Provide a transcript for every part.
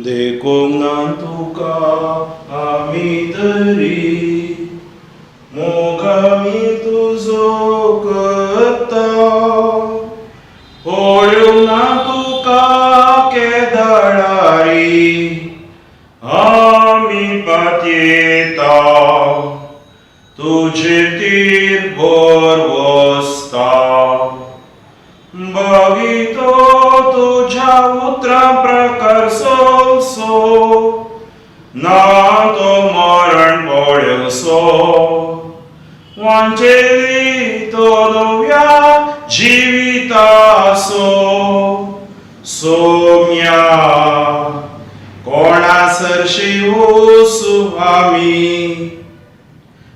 देखूंक तुका आमी तरी मोग आमी तुजो करता पळोवंक ना तुका केदारी आमी पातयेता तुजे तीर भर वसता बघितो तुझ्या उतरां प्रकार सोलसो ना तो मरण पळयोसो वांचेली तो नव्या जिवितासो सोम्या कोणा सरशी वचू आमी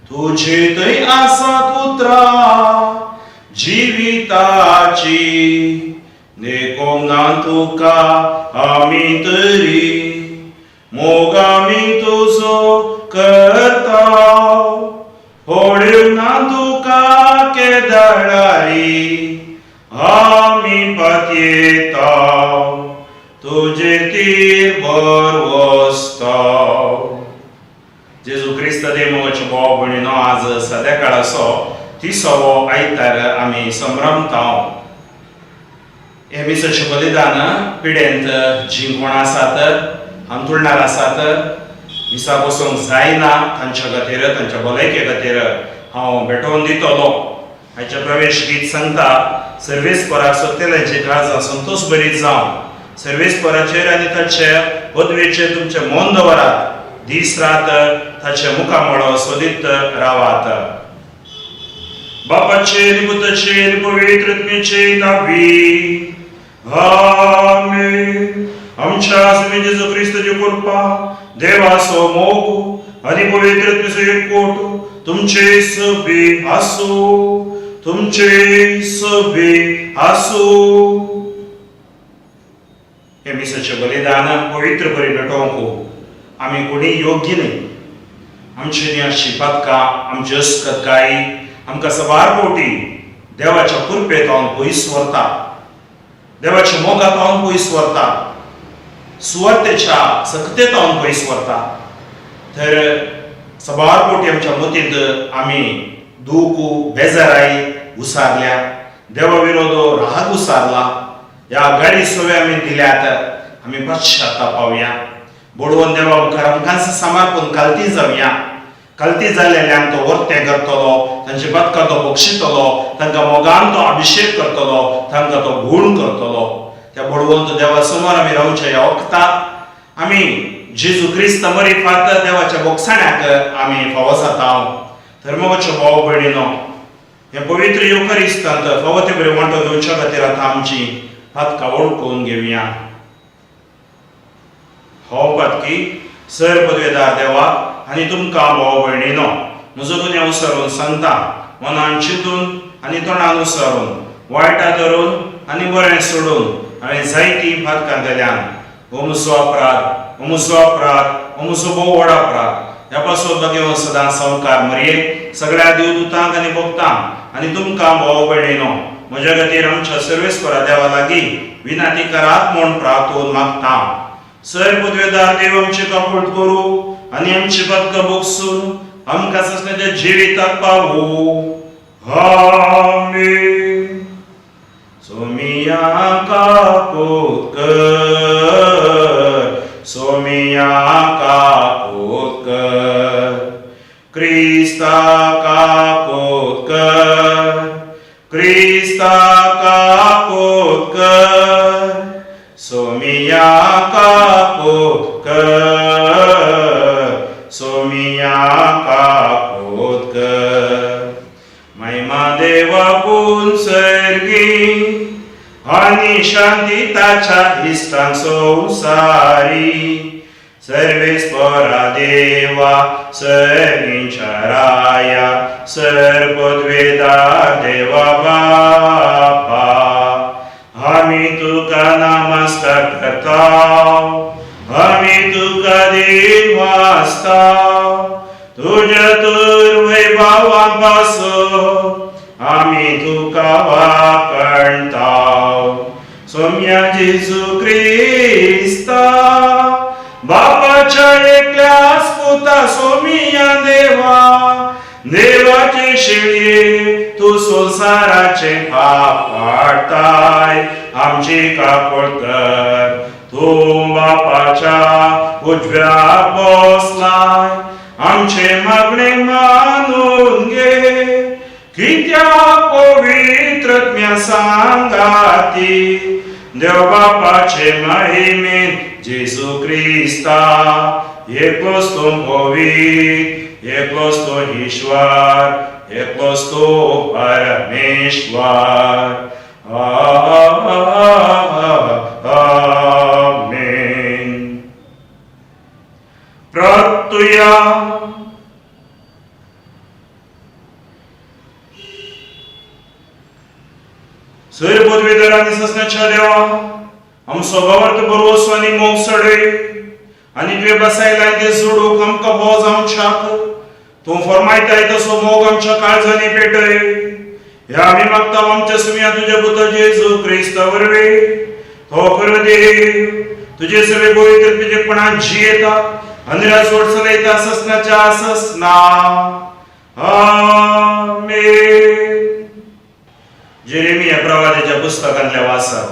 तुजे थंय आसात उतरां जिविताची देखूंक ना तुका आमी तरी मोग आमी तुजो करता पळोवंक ना तुका केदारी आमी पातयेता तुजे तीर भर वसता. जेजू क्रिस्त देवाचे भाव भयणीनो, आज सद्याकाळाचो 30वो आयतार आमी संभ्रमता. हे मिसाचें बलिदान पिड्यांत जिंकोण आसात, अंतुळणार आसात, मिसा बसूंक जायना तांच्या खातीर, तांच्या भलायके खातीर हांव भेटोवन दितलो. हाचे प्रवेश गीत सांगता, सर्वेस्पराक सत्यलेंची काळजां संतोश बरी जावं. सर्वेस्पराचेर आनी ताचे पदवेचेर तुमचे मन दवरात. दीस रात ताचे मुखामळो सोदीत रावात. बापाचे आनी पुताचे आनी पवित्र आत्म्याचे नांवी आमेन. आमच्या जेजू क्रिस्ताची कृपा, देवाचो मोग आनी पवित्र आत्म्याचो एकवट तुमचे सभे आसूं, तुमचे सभे आसूं. हे मिसाचें बलिदान पवित्र बरी भेटोवंक आमी कोणी योग्य न्ही. आमची न्ही अशी पदकां, आमची अस्कतकायी आमकां सबार फावटी देवाच्या कृपेंत हांव पयस व्हरता, देवाच्या मोगांत हांव पयस व्हरता, सुवातेच्या सक्तेंत हांव पयस व्हरता. तर सबार फावटी आमच्या मतींत आमी दूख बेजाराई उसारल्या, देवा विरोधो राग उसारला. ह्या गाडी सवय आमी दिल्यात, आमी पश्चातापावया. बोडवून देवा मुखार आमकां समर्पण कालती जावया. कालती जाल्ल्यान तो वर्तें करतलो, तांचे पदकां तो बक्षितलो, तांकां मोगान तो अभिषेक करतलो, तांकां तो गुण करतलो. त्या बोडवंत देवा समोर आमी रावचे. ह्या वखदाक आमी जेजू क्रिस्त मरी फात देवाच्या बोगसाण्याक आमी फावो जाता. धर्मवाच्यो भाव भयणीनो, हे पवित्र युकारिस्तांत फावो ते बरे वांटो घेवच्या खातीर आतां आमची पदकां वळखून घेवया. हो पदकी सर पदवेदार देवा आनी तुमकां भाव भयणीनो, म्हजो गुन्यांव उसरून सांगता. मनान चिंतून आनी तोंडान उसरून, वायटा धरून आनी बरें सोडून हांवें जायतीं पदकां केल्यान. हो म्हजो अपराध, हो म्हजो अपराध, हो म्हजो भोव व्हड अपराध. ह्या पासून घेवन सदां संवकार मरये सगळ्या देवदूतांक आनी भक्तांक आनी तुमकां भाव भयणीनो, म्हज्या खातीर आमच्या सर्वेस्परा देवा लागीं विनाती करात म्हूण प्रार्थून मागता. सर पदवेदार देव आमची काकूट करूं आनी आमची पदकां बगसून आमकां ससण्याच्या जिविताक पावूं. आमेन. सोमिया काकूट कर, सोमिया काकूट कर, क्रिस्ता काकूट कर, क्रिस्ता काकूट कर, सोमिया काकूट कर, सोमिया काकूट कर. महिमा देवापून सर्गी आनी शांती ताच्या इष्टांक संवसारी. सर्वेस्परा देवा सर्गींच्या राया, सर्वपदवेदार देवा बापा, आमी तुका नमस्कार करता, आम्ही तुका देव वाचता तुझ्या दुर्वैभवांपासून आम्ही तुका वाकणता सोम्या जेजू क्रिस्ता बापाच्या एकल्याच पुता सोमिया देवा देवाचे शेळये तू संसाराचे पाप काढताय आमची कापड कर तू बापाच्या उजव्या बसलाय आमचे मागणे मानून घे कित्या पवित्रत्म्या सांगाती देव बापाचे महिमेन जेजू क्रिस्ता एकलोच तो पवित्र एकलोच तो ईश्वर एकलोच तो परमेश्वर आमेन. प्रार्थूया. सर पदवीधर आणि ससण्याच्या देवा आमचो भावार्थ बरोवसो आनी मोगसडे आनी तुवें बसायलाय ते सोडूंक आमकां भोव जावच्याक तूं फरमायताय तसो मोग आमच्या काळजांनी पेटय हे आमी मागता आमच्या सुम्या तुज्या पुता जेजू क्रिस्ता वरवीं तो खरो देव तुजे सगळे पवित्रपणान जियेता आनी राजवट चलयता ससण्याच्या ससना आमेन. जेरेमिया प्रवादीच्या पुस्तकांतल्या वाचक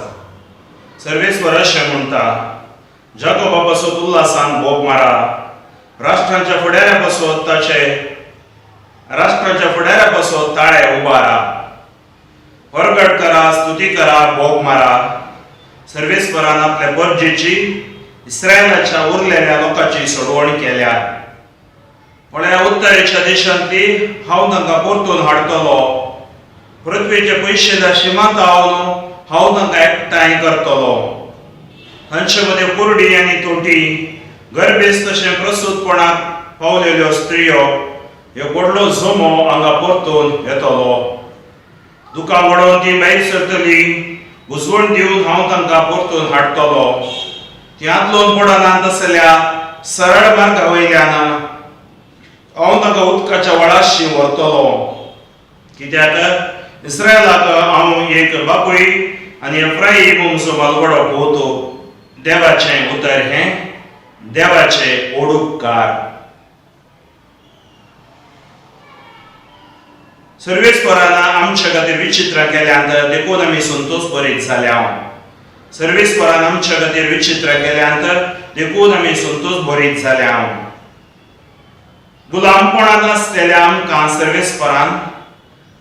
सर्वेस्वर अशें म्हणटा जाकोबा पासत उल्हासान भोग मारा राष्ट्रांच्या फुडाऱ्या पासत ताळे उबारा परगट करा स्तुती करा भोग मारा सर्वेस्वरान आपल्या गरजेची इस्रायलाच्या उरलेल्या लोकांची सोडवण केल्या पळया उत्तरेच्या देशांतली हांव तांकां परतून हाडटलो पृथ्वीचे पयशेदार शिमांतावलो हांव तांकां एकठांय करतलो तांचे मदें कुरडी आनी तोटी गर्भेस्त तशें प्रसूतपणाक पावलेल्यो स्त्रियो ह्यो व्हडलो झोमो हांगा परतून येतलो दुकां मोडोवन ती भायर सरतली बुजवण दिवन हांव तांकां परतून हाडटलो त्यांतलोन पडना तसल्या सरळ मार्गा वयल्यान हांव तांकां उदकाच्या वळाशी व्हरतलो कित्याक इस्रायलाक हांव एक बापूय आनी एफ्राईम म्हजो बालगडो पोवतो देवाचें उतर हें देवाचे ओडूपकार. सर्वेस्वरान आमच्या खातीर विचित्रां केल्यांत देखून आमी संतोश भरीत जाल्या सर्वेस्वरान आमच्या खातीर विचित्रां केल्यांत देखून आमी संतोश भरीत जाल्या गुलामपणांत आसलेल्या आमकां सर्वेस्वरान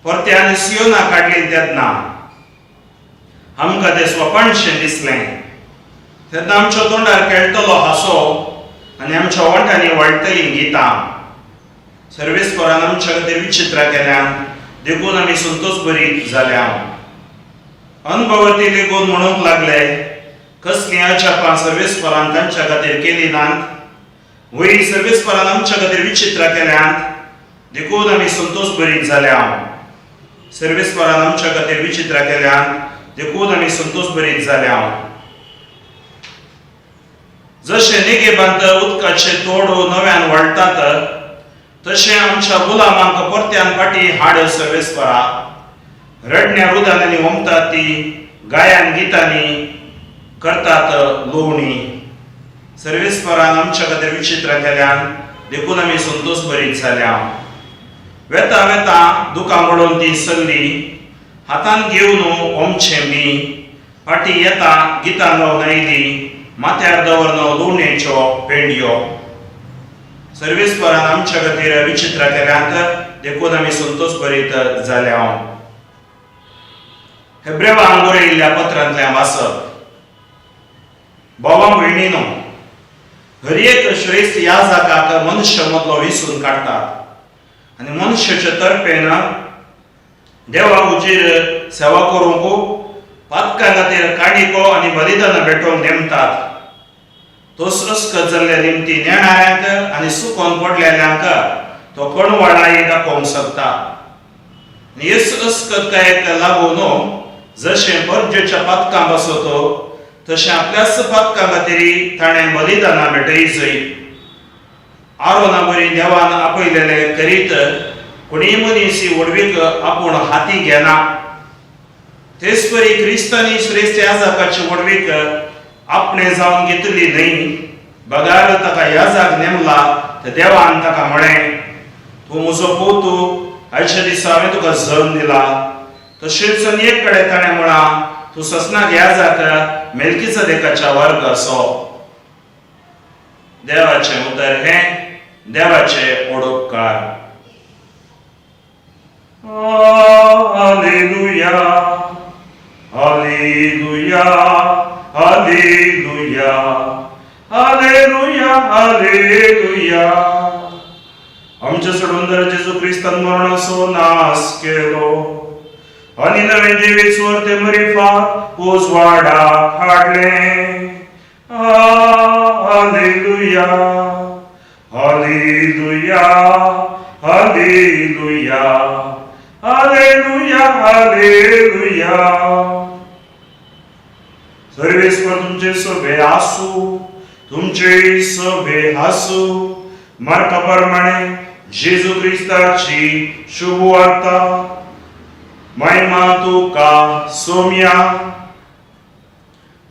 परत्यान सियोना काडली तेन्ना आमकां तें स्वपणशें दिसलें तेन्ना आमच्या तोंडार खेळटलो हांसो आनी आमच्या ओंठांनी वळटलीं गितां सर्वेस्वरान आमच्या खातीर विचित्रां केल्यान देखून आमी संतोश भरीत जाल्या अनुभवती लेगून म्हणूंक लागले कसलीं अजापां सर्वेस्वरान तांच्या खातीर केलीं नात वयर सर्वेस्वरान आमच्या खातीर विचित्रां केल्यान देखून आमी संतोश भरीत जाल्या सर्वेस्वरान आमच्या खातीर विचित्रां केल्यान देखून आमी संतोश भरीत जाल्या जशें नेगेबांत उदकाचे तोडो नव्यान वळटात तशें आमच्या गुलामांक परत्यान फाटी हाड सर्वेस्वरा रडण्या रुदांनी ओमतात ती गायन गितांनी करतात लोवणी सर्वेस्वरान आमच्या खातीर विचित्रां केल्यान देखून आमी संतोश भरीत जाल्या वेता वेता दुकां मोडोवन ती चल्ली हातान घेवन ओमचें मी फाटी येता गितां लावन आयली माथ्यार दवरन लोणयेच्यो पेंडयो सर्वेस्वरान आमच्या खातीर विचित्रां केल्यांत देखून आमी संतोश भरीत जाल्या. हेब्रेवांक बरयल्ल्या पत्रांतल्यान वाचप भावां भयणीनो हर एक श्रेष्ठ याजकाक मनुष्य मदलो विसरून काडटात आनी मनुष्याच्या तर्फेन देवा उजेर सेवा करूंक पातकां खातीर काणिको आनी बलिदानां भेटोवंक नेमतात तोसरस्कत जाल्ल्या निमती नेणाऱ्यांक आनी सुकोन पडलेल्यांक तो कणवाळाई दाखोवंक शकता. येसुस्कतायेक लागून जशें बर्जेच्या पातकां बसतो तशें आपल्या सपातका खातीर ताणें बलिदानां भेटयचय. आरोना बरी देवान आपयलेले करीत कोणीय मनीस ही वडवीक आपूण हाती घेना. तेच परी क्रिस्तांनी श्रेष्ठ याजकाची वडवीक आपणे जावन घेतली न्हय. बगार ताका याजक नेमला तर देवान ताका म्हळें, तूं म्हजो पोतू, आयच्या दिसा हांवें तुका जल्म दिला. तशेंच एक कडेन ताणें म्हणा, तूं ससनाक याजक मेल्किसेदेकाच्या वर्ग असो. देवाचें उतर हें, देवाचे ओडोपकार. Hallelujah, hallelujah, hallelujah, hallelujah, hallelujah. आमचे सोडून जेजू क्रिस्तान मरणाचो नाश केलो आनी नवे जिवीत सुवाते मरिफात उजवाडाक हाडले. Hallelujah, hallelujah, hallelujah, hallelujah, hallelujah. सर्वेस्वर तुमचे सभे आसू, तुमचे सभे आसू. मार्का प्रमाणे जेजू क्रिस्ताची शुभ वार्ता. महिमा तुका सोम्या.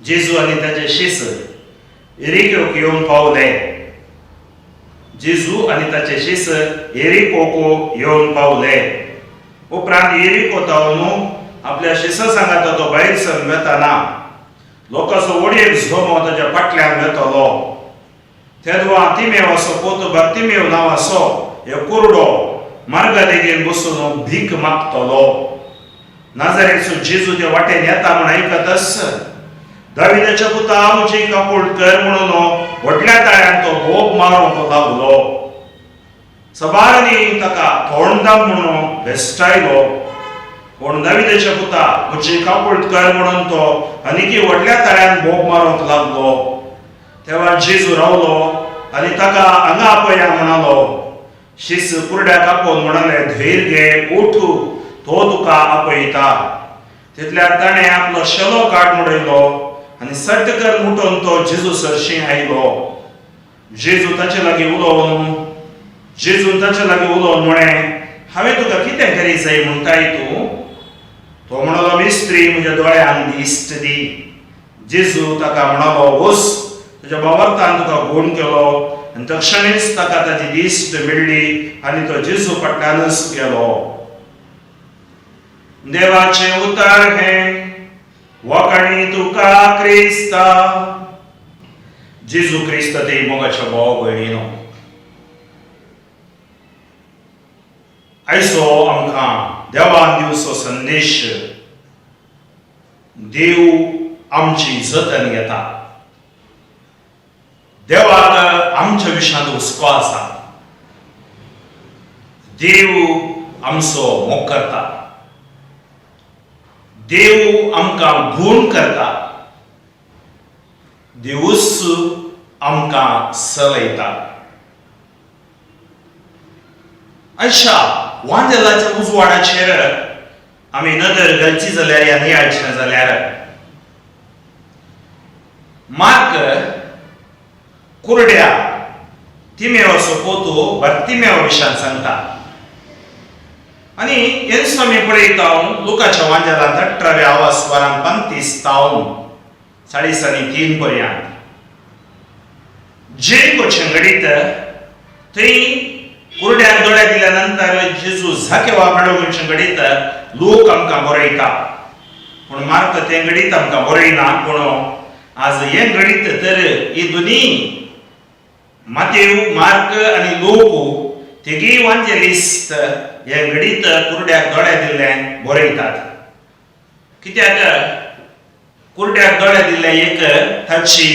जेजू आनी ताचे शिष्य येरिकोक येवन पावले. जेजू आनी ताचे शिष्य येरिकोक येवन पावले. उपरांत येरिको तावन आपल्या शिष्या सांगात तो भायर सरून वेताना लोकांचो वडयेक झोमो ताच्या फाटल्यान वेतलो. तेदवा तिमेव असो पोत बार्तिमेव नांवाचो एक कुरडो मार्गादेगेर बसून भीक मागतलो. नाजारेचो जेजू ते वाटेन येता म्हूण आयकतच दाविदाच्या पुता म्हजी काकूळ कर म्हणून व्हडल्या ताळ्यान तो भोग मारूंक लागलो. सबारांनी ताका तोंडाम म्हणून भेस्टायलो. पूण दाविदाच्या पुता म्हजी काकूळ कर म्हणून तो आनीक व्हडल्या ताळ्यान भोग मारूंक लागलो. तेव्हा जेजू रावलो आनी ताका हांगा आपया म्हणालो. शिष्य कुरड्याक आपोवन म्हणाले, धैर्य घे, उठ, तो तुका आपयता. तितल्यार ताणें आपलो शेलो काड मोडयलो आनी सट्टकर मुठोवन तो जेजू सरशी आयलो. जेजून ताचे लागीं उलोवन म्हळें, हांवें तुका कितें करी जाय म्हणटाय तूं? तो म्हणलो, मिस्त्री, म्हज्या दोळ्यांक दिश्ट दी. जेजू ताका म्हणालो, वच, तुज्या बाबर्तान तुका खूण केलो. आनी तक्षणीच ताका ताची दिश्ट मेळ्ळी आनी तो जेजू फाटल्यानच गेलो. देवाचे उतर हें, वखणी तुका क्रिस्ता. जेजू क्रिस्त ते मोगाच्या भाव भयणीनो, आयचो आमकां देवान दिवचो संदेश. देव आमची जतन घेता. देवाक आमच्या विशयांत हुस्को आसा. देव आमचो मोग करता. देव आमकां खूण करता. देवूच आमकां चलयता. आयच्या वांदेलाच्या उजवाडाचेर आमी नदर घालची जाल्यार या नियाळचें जाल्यार मार्क कुरड्या तिमेवाचो पोतू बार्तिमेवा विशयान सांगता. आनी हेंच आमी पळयता लुकाच्या वांजेलांत 18व्या स्वरांत 35 तावन 3:30 पर्यंत. जेरिकोचें घडीत थंय कुरड्याक दोळे दिल्या नंतर जेजू झाकेवा मेळोवचे घडीत लोक आमकां बरयता. पूण मार्क तें घडीत आमकां बरयना. पूण आज हें घडीत तर ही दोनी मातेव, मार्क आनी लोक तिगेय वांजेलिस्ट हे घडीत कुरड्याक दोळे दिल्लें बरयतात. कित्याक कुरड्याक दोळे दिल्ले एक ताची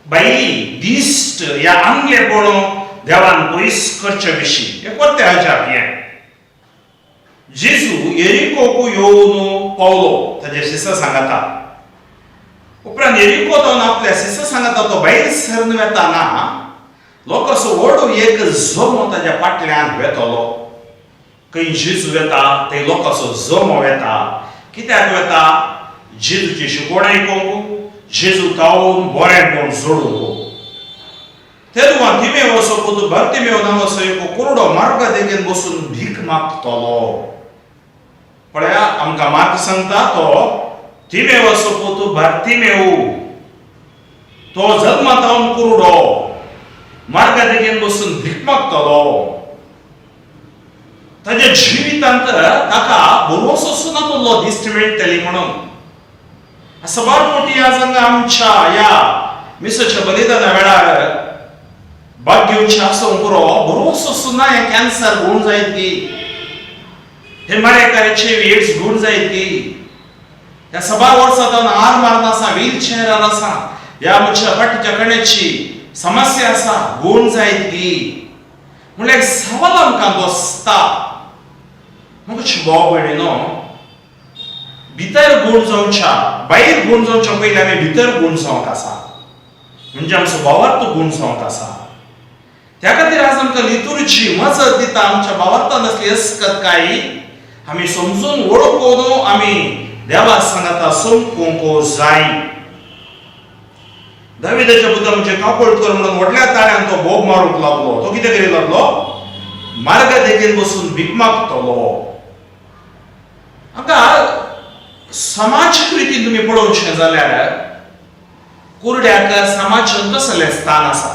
बायली दिश्ट ह्या आंगलेपणू देवान पयस करचे विशीं एक परते हाच्याक हें. जेजू येरिकोक येवन पावलो ताचे शिष्य सांगता. उपरांत येरिको जावन आपल्या शिष्य सांगता तो भायर सरून वेताना लोकांचो व्हड एक जमो ताच्या फाटल्यान वेतलो. खंय जेजू वेता थंय लोकांचो जमो वेता. कित्याक वेता? जेजूची शिकवण आयकूंक, जेजू तावन बोरें कोण सोडू तेदुवा तिमेव असो पुतू भरतिमेव नावाचो एक कुरडो मार्ग देगेन बसून भीक मागतलो पळया आमकां मार्ग सांगता तो तिमेव असो पुतू भरतिमेव तो जल्मातावन कुरडो मार्ग देगेन बसून भीक मागतलो ताच्या जिवितांत ताका भरवंसो सुद्दां तो दिश्टी मेळटली म्हणून सबार कोटी आज आमच्या या मिसाच्या बलिदाना वेळार भाग घेवचे आसूं पुरो भरवंसो सुद्दां हे कॅन्सर गुण जायत की हे मारेकाराचे एड्स गुण जायत की ह्या सबार वर्सां जावन आर मारना आसा व्हीलचेअरार आसा ह्या आमच्या फाटीच्या कण्याची समस्या आसा गुण जायत की म्हणल्यार एक सवाल आमकां बसता म्हजी भाव भयणीनो भितर गुण जावच्या भायर गुण जावच्या पयलीं आमी भितर गुण जावंक आसा म्हणजे आमचो भावार्थ गुण जावंक आसा त्या खातीर आज आमकां लितुर्जी मजत दिता आमच्या भावार्थान असली अस्कतकायी आमी समजून वळखून आमी देवा सांगाता सोंपूंक जाय दाविदाच्या पुता म्हणजे कापड कर म्हणून व्हडल्या ताळ्यान तो भोग मारूंक लागलो तो कितें करी लागलो मार्ग देगेन बसून भीक मागतलो हांगा समाजीक रितीन तुमी पळोवचें जाल्यार कुरड्याक समाजांत कसलें स्थान आसा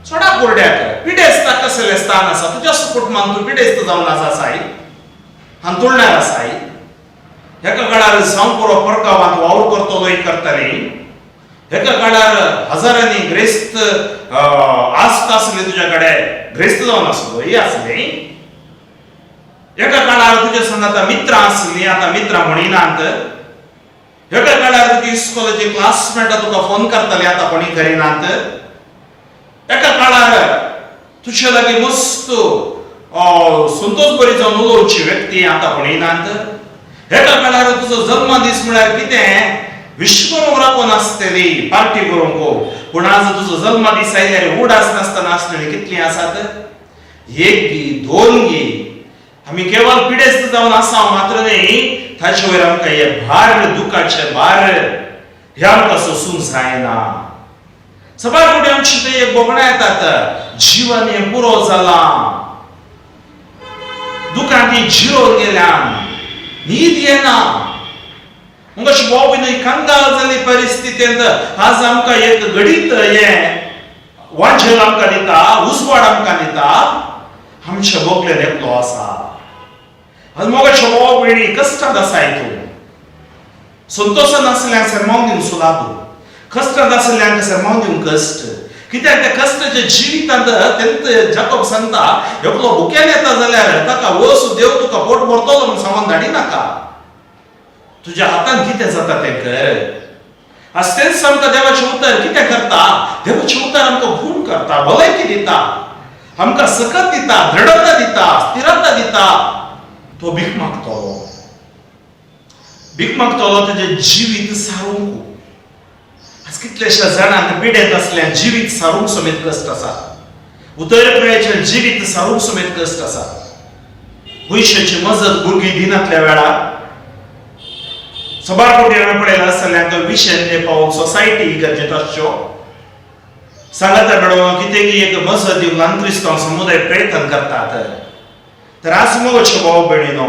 चोडा कुरड्याक पिडेस्ताक कसलें स्थान आसा तुज्या कुटुंबांत तूं पिडेस्त जावन आसाय हांतुळणार आसाय एका काळार सांवपुरो परगांवांत वावर करतलो करतले एका काळार हजारांनी ग्रेस्त आस्त आसले तुज्या कडेन ग्रेस्त जावन आसलो ही आसली एका काळार तुज्या संगात मित्रां आसलीं आतां मित्रां म्हणिनात एका काळार तुजी इस्कोलाची क्लासमेटां तुका फोन करतालीं आतां कोणी करिनात एका काळार तुजे लागीं मस्त संतोष बरी जावन उलोवची व्यक्ती आतां म्हणिनात एका काळार तुजो जल्म दीस म्हळ्यार कितें विश्वकर्मा राखून आसतली पार्टी करूंक पूण आज तुजो जल्म दीस आयल्यार उडास नासतना आसतली कितलीं आसात एक गी दोन गी आमी केवळ पिडेस्त जावन आसा मात्र न्ही ताचे वयर आमकां हे भार दुखाचे भार हे आमकां सोसूंक जायना सबार कोटी आमची ते एक बोगणा येतात जीवन हे पुरो जालां दुखांती जिरोन गेल्यान न्हीद येना मुगेश भाव भयणी कंगाल जाल्ली परिस्थितींत आज आमकां एक घडीत हे वांजेल आमकां दिता उजवाड आमकां दिता आमचे बोगलेर एकलो आसा आज मुगेश भाव भयणी कश्टांत आसाय तूं संतोशान आसल्यांक सरमावन दिवंक सुलाभ कश्टांत आसल्यांक सरमावन दिवंक कश्ट कित्याक त्या कश्टाच्या जिवितांत तेंत जाकोब सांगता एकलो भुक्यान येता जाल्यार ताका वस देव तुका पोट भरतलो म्हूण सांगून धाडिनाका तुज्या हातान कितें जाता तें कर आज तेंच आमकां देवाचें उतर कितें करता देवाचें उतर आमकां खूण करता भलायकी दिता आमकां सकत दिता दृढता दिता स्थिरता दिता तो भीक मागतलो तेजें जिवीत सारूंक आज कितलेशा जाणांक पिडेत असल्यान जिवीत सारूंक समेत कश्ट आसा उतरपणाचें जिवीत सारूंक समेत कश्ट आसा पयशांची मजत भुरगीं दिनातल्या वेळार सबार कोटी हांवें पळयलां आसतल्यांक विशें पावोवंक सोसायटी गरजेचो आसच्यो सांगाता मेळोन कितें की एक मजत दिवंक ल्हान क्रिस्तांव समुदाय प्रयत्न करतात तर आज म्हज्या भाव भयणीनो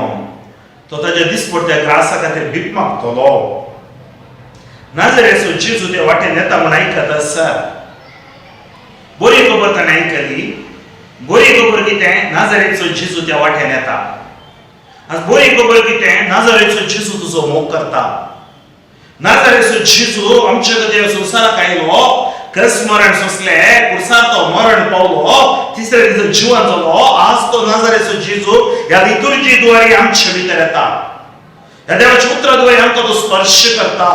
तो ताच्या दिसपट्ट्या ग्रासा खातीर भीक मागतलो नाजरेचो जेजू ते वाटेन येता म्हूण आयकत आसा बरी खबर ताणें आयकली बरी खबर कितें नाजरेचो जेजू त्या वाटेन येता आज बरी खबर कितें नाजरेचो जेजू तुजो मोग करता नाजरेचो जेजू आमचे खातीर संवसाराक आयलो कस मरण सोंसलें कुर्सार तो मरण पावलो तिसऱ्या दिसा जिवन जालो आज तो नाजरेचो जेजू ह्या लितुर्जी द्वारे आमचे भितर येता ह्या देवाच्या उतराद्वारे आमकां तो स्पर्श करता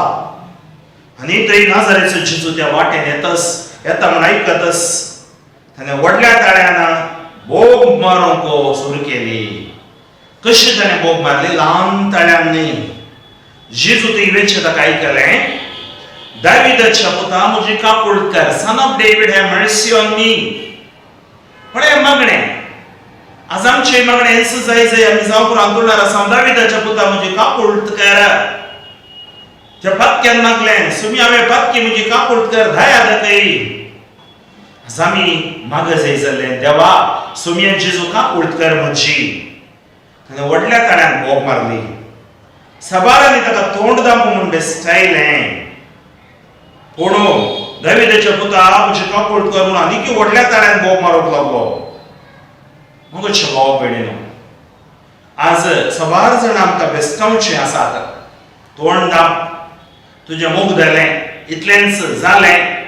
आनी थंय नाजरेचो जेजू त्या वाटेन येता म्हूण आयकतस ताणें व्हडल्या ताळ्यान भोग मारूंक सुरू केली कशी ताणें भोग मारली ल्हान ताळ्यान न्ही जेजू थंय वेंचे ताका आयकलें दाविदाच्या पुता म्हजी काकूळ कर son of David have mercy on me पळय मागणें आज आमचे मागणें जाय आमी जावपूर आंदोलनार आसा दाविदाच्या पुता म्हजी काकूळ कर त्या पत्क्यान मागलें सुमी हांवें पत्की म्हजी काकूट कर धाया दाखय आमी माग जाय जालें देवा सुमयेन जेजू काकूट कर म्हजी आनी व्हडल्या ताण्यान बोग मारली सबारांनी ताका तोंड दामू म्हूण बेस्टायलें पूण दाविदाच्या पुता म्हजी काकूट कर म्हूण आनीक व्हडल्या ताण्यान बोग मारूंक लागलो मगचे भाव भयणीनो आज सबार जाण आमकां बेस्तावचें आसात तोंड दाम तुजें मोग जालें इतलेंच जालें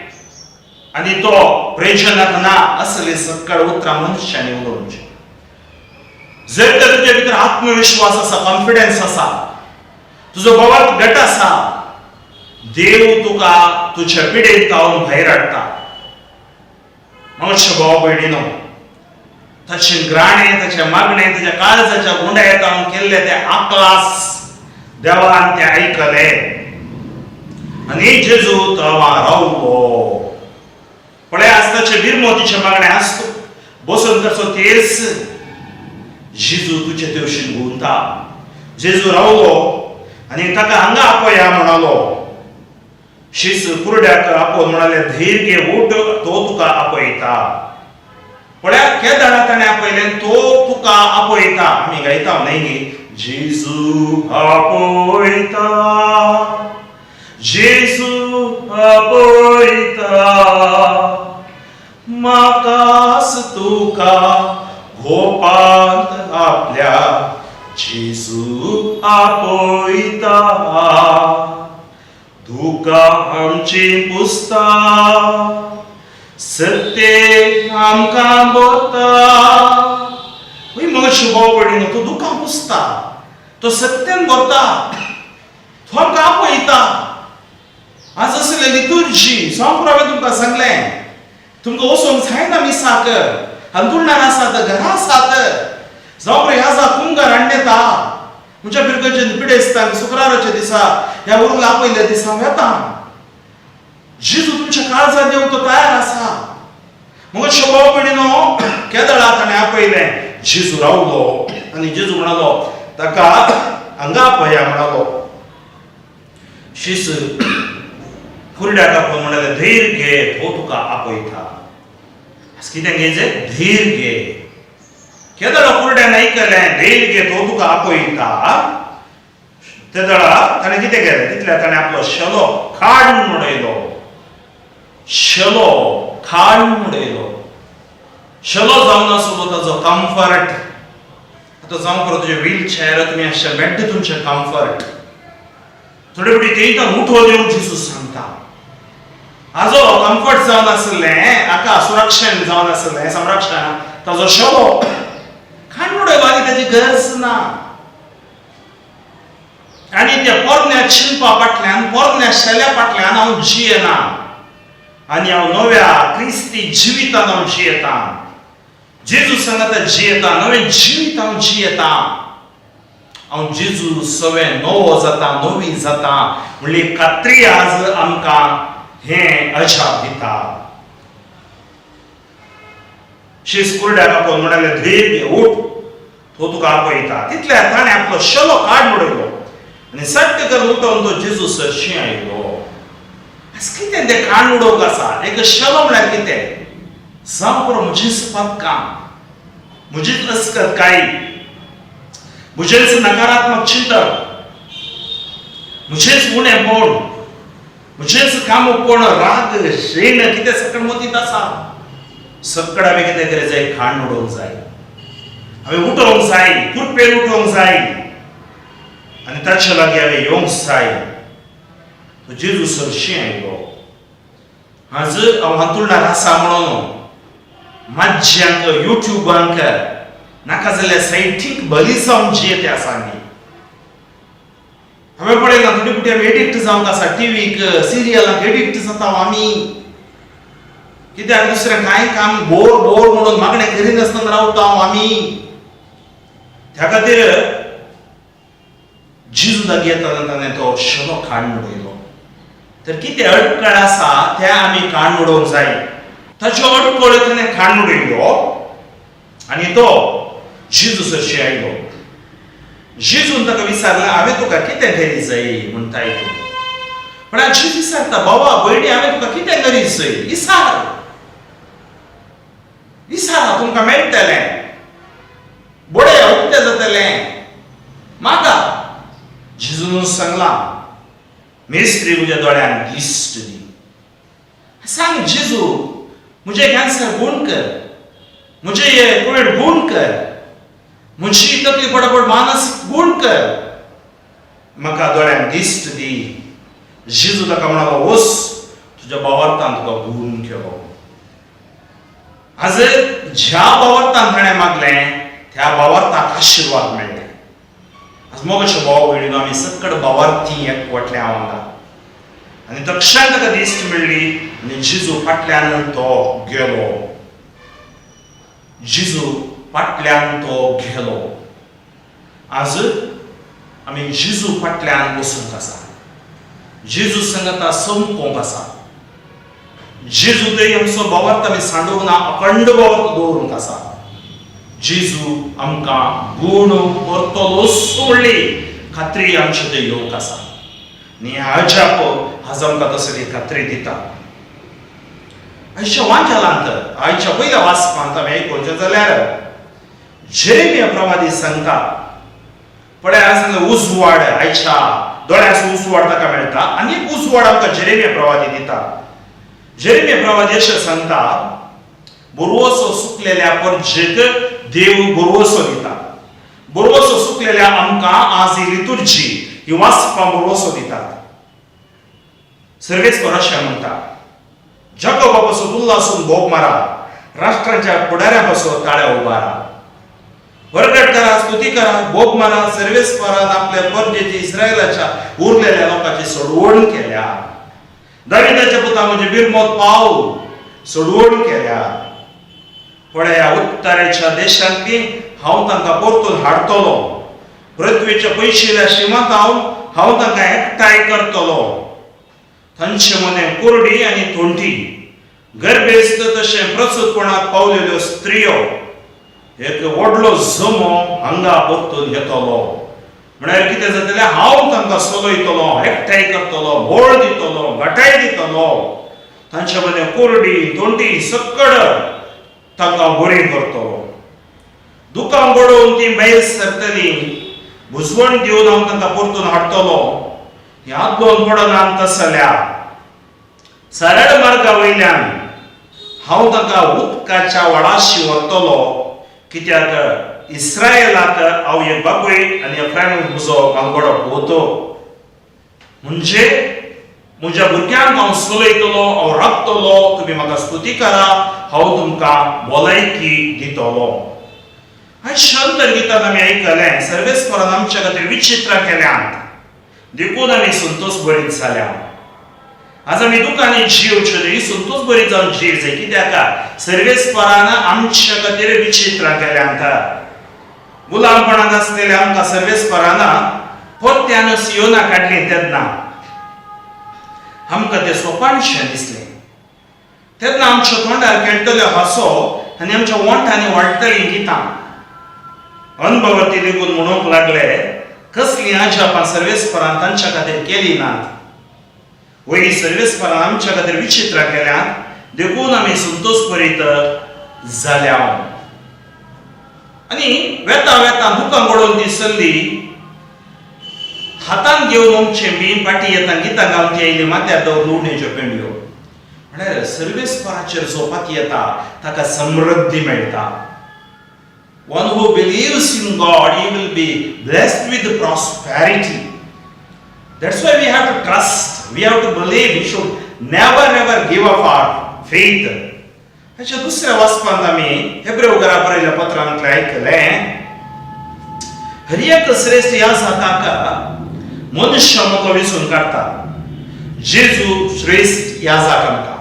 आनी तो प्रयोजनाक ना असली सक्कळ उतरां मनशांनी उलोवचें जर तर तुजे भितर आत्मविश्वास आसा कॉन्फिडन्स आसा तुजो बोवाळ घट आसा देव तुका तुज्या पिडेंत तावन भायर हाडटा मगचे भाव भयणीनो ताचे ग्राणे ताचे मागणे ताच्या काळजाच्या गुंड्यात हांव केल्ले ते आक्लास देवान ते आयकले आनी जेजू तवा रावलो पळय आस्ताचे बिरमोतीचे मागणे आसता बसून ताचो तेस जेजू तुजे तेवशीन गुंता जेजू रावलो आनी ताका हांगा आपया म्हणालो शीस कुरड्याक आपोवन म्हणाले धैर्य घे उठ तो तुका आपयता पळय केदारा ताणें आपयलें तो तुका आपयता आमी गायता न्ही जेजू आपयता जेजू आपयता म्हाकास तुका घोपांत आपल्या जेजू आपयता दुका आमची पुसता सत्य आमकां बोता वय मग शुभाव पडिनो तो दुकां पुसता तो सत्यान बोता तो आमकां आपयता आज असले लितुर्जी सांग हांवें तुमकां सांगलें तुमकां वचोंक जायना मिसाक अंतुर्णान आसात घरा आसात जावं ह्या जा कुंगार हाडनेता म्हज्या भुरग्याचे पिडेस्तांक शुक्राराच्या दिसा ह्या उरूंक आपयल्या दिसा वेता जेजू तुमच्या काळजांत येवंक तो तयार आसा मग शोभाव पडिनो केदळा ताणें आपयलें जेजू रावलो आनी जेजू म्हणालो ताका हांगा आपया म्हणालो शीस कुरड्याक आपोवन म्हणालें धैर्य घे तो तुका आपयता कितें घेयचें धैर्य घे केदळा कुरड्यान आयकलें धैर्य घे तो तुका आपयता तेदळा ताणें कितें केलें तितल्या ताणें आपलो शेलो काडून उडयलो शेलो काडून उडयलो शेलो जावन आसलो ताजो कम्फर्ट आतां जावं करो तुजे व्हील चॅर तुमी अशें बेड्ड तुमचें कम्फर्ट थोडे फावटी तेयतान उठो देव जेजू सांगता हाजो कम्फर्ट जावन आसलें हाका सुरक्षण जावन आसलें संरक्षण ताजो शेलो काडून उडयलो आनी ताची गरज ना आनी त्या पोरण्या शिल्पा फाटल्यान पोरण्या शेल्या फाटल्यान हांव जियेना आनी हांव नव्या क्रिस्ती जिवितान हांव जियेता जेजू सांगता जियेता नवें जिवीत हांव जियेता हांव जेजू सवें नवो जाता नवी जाता म्हणली खात्री आज आमकां हें अजाप दिता शीस कुरड्याक आपोवन म्हणालें धैर्य उठ तो तुका आपयता तितल्या ताणें आपलो शेलो काडून उडयलो आनी सट्ट करून उठोवन तो जेजू सरशी आयलो कितें तें कान उडोवंक आसा एक शेलो म्हळ्यार कितें सांग बरो म्हजीच पदकां म्हजीच अस्कतकायी म्हजेंच नकारात्मक चिंतन म्हजेंच उणेपण म्हजेंच कामपण राग शेण कितें सकट मतींत आसा सकट हांवें कितें केलें जाय खाण उडोवंक जाय हांवें उठोवंक जाय कुरपेन उठोवंक जाय आनी ताचे लागीं हांवें येवंक जाय तो जेजू सरशी आयलो आज हांव हातुंतल्यान आसा म्हणून माज्यांक युट्यूबांक नाका जाल्यार सायटीक बरी जावन जियेते आसा न्ही हांवें पळयलां थोडी फावटी आमी एडिक्ट जावंक आसा टीव्हीक सिरियलांक एडिक्ट जाता आमी कित्याक दुसरें कांय काम बोर बोर म्हणून मागणें करिनासतना रावता आमी त्या खातीर जेजू लागीं येता ताणें तो शेलो काडून उडयलो तर कितें अडखळ आसा तें आमी काडून उडोवंक जाय ताच्यो अडखळ ताणें काडून उडयलो आनी तो जेजू सरशी आयलो जेजून ताका विचारलें हांवें तुका कितें केली जाय म्हूण तायतून पण आजी विचारता बाबा भयणी हांवें तुका कितें गरज इसार इसार तुमकां मेळटलें बडें उक्तें जातलें मागा जेजून सांगला मेस्त्री म्हज्या दोळ्यांक दिश्ट दी सांग जेजू मुझे कॅन्सर बूण कर मुझे ये कोविड बूण कर मुझी तकलीफ बडबड मानसिक बूण कर म्हाका दोळ्यांक दिश्ट दी जेजू ताका म्हणालो वच तुज्या भावार्थान तुका बूण केलो आज ज्या भावार्थान ताणें मागलें त्या भावार्थाक आशिर्वाद मेळ्ळे आज मोगाचे भाव भयणीनो आमी सकड भावार्थी एकवटले हांगा आनी तक्षण ताका दिश्ट मेळ्ळी आनी जेजू फाटल्यान तो गेलो जेजू फाटल्यान तो गेलो आज आमी जेजू फाटल्यान बसूंक आसा जेजू संगता संपोवंक आसा जेजू थंय आमचो भावार्थ आमी सांडूंक ना अखंड भावार्थ दवरूंक आसा जेजू आमकां गूण परतलो सोडली खात्री आमची थंय येवंक आसा आनी आजाप आज आमकां तसली खात्री दिता आयच्या वाक्यालांत आयच्या पयल्या वाचपांत आमी आयकूंचे जाल्यार जेरेमिया प्रवादी सांगता पळय आज उजवाड आयच्या दोळ्याचो उजवाड ताका मेळटा आनी उजवाड आमकां जेरेमिया प्रवादी दिता जेरेमिया प्रवादी अशें सांगता बरवसो सुकलेल्या परजेक देव बरवसो दिता बरवसो सुकलेल्या आमकां आज ही लितुर्जी ही वाचपां बरवसो दितात सर्वेस्पर अशें म्हणटा जाकोबा पासून उल्हासून भोग मारा राष्ट्राच्या पुढाऱ्या पासून ताळ्या उबारा वरगट करा स्तुती करा भोग मारा सर्वेस्परान आपल्या परजेची इस्रायलाच्या उरलेल्या लोकांची सोडवण केल्या दाविदाच्या पुता म्हणजे बिरमोत पाव सोडवण केल्या पळय ह्या उत्तरेच्या देशांतली हांव तांकां परतून हाडटलो पृथ्वीच्या पयशिल्ल्या श्रीमंतांव हांव तांकां एकठांय करतलो तांचे मने कोरडी आनी थोंटी गर्भेस्त तशें प्रसूतपणांत पावलेल्यो स्त्रियो एक व्हडलो जमो हांगा परतून येतलो म्हळ्यार कितें जातलें हांव तांकां चलयतलो एकठांय करतलो बोळ दितलो घटाय दितलो तांचे मने कोरडी थोंटी सकड तांकां बरी करतलो दुकां बडोवन ती भायर सरतली भुजवण दिवन हांव तांकां परतून हाडटलो ह्या दोन पडनांत तसल्या सरळ मार्गा वयल्यान हांव तांकां उदकाच्या व्हडाशी व्हरतलो कित्याक इस्रायलाक हांव येवपाकूय आनी एफ्रायम म्हजो मालगडो पोवतो म्हणजे म्हज्या भुरग्यांक हांव चलयतलो हांव राखतलो तुमी म्हाका स्तुती करा हांव तुमकां भलायकी दितलो आयज शंतर गितान आमी आयकलें सर्वेस्परान आमच्या खातीर विचित्रां केल्यांत देखून आमी संतोश भरीत जाल्या आज आमी दुखांनी जिवच्यो न्ही संतोश भरीत जावन जीव जाय कित्याक सर्वेस्परान आमच्या खातीर विचित्रां केल्यांत गुलामपणांत आसलेल्या आमकां सर्वेस्परान परत्यान सियोना काडली तेन्ना आमकां तें सोपानशें दिसलें तेन्ना आमच्या तोंडार खेळटलें हांसो आनी आमच्या ओंठांनी वाडटलीं गितां अनुभवती देखून म्हणूंक लागले कसली आजापां सर्वेस्परान तांच्या खातीर केली नात वयली सर्वेस्परान आमच्या खातीर विचित्रां केल्यांत देखून आमी संतोश भरीत जाल्या आनी वेता वेता दुकां घडोवन ती चल्ली हातान घेवन ओमचे बी पाटी येता गितां गावची आयली माथ्यार दवर लुवणेच्यो पेंड्यो म्हळ्यार सर्वेस्पराचेर जो पाती येता ताका समृद्धी मेळटा One who believes in God, he will be blessed with prosperity. That's why we have to trust. We have to believe. We should never give up our faith. अच्छा दुसऱ्या वाचपांत आमी हेब्रेव घरा बरयल्या पत्रांतलें आयकलें हर एक श्रेष्ठ ह्या जाताक मनुष्य मोको वेंचून काडटा जेजू श्रेष्ठ ह्या जाक आमकां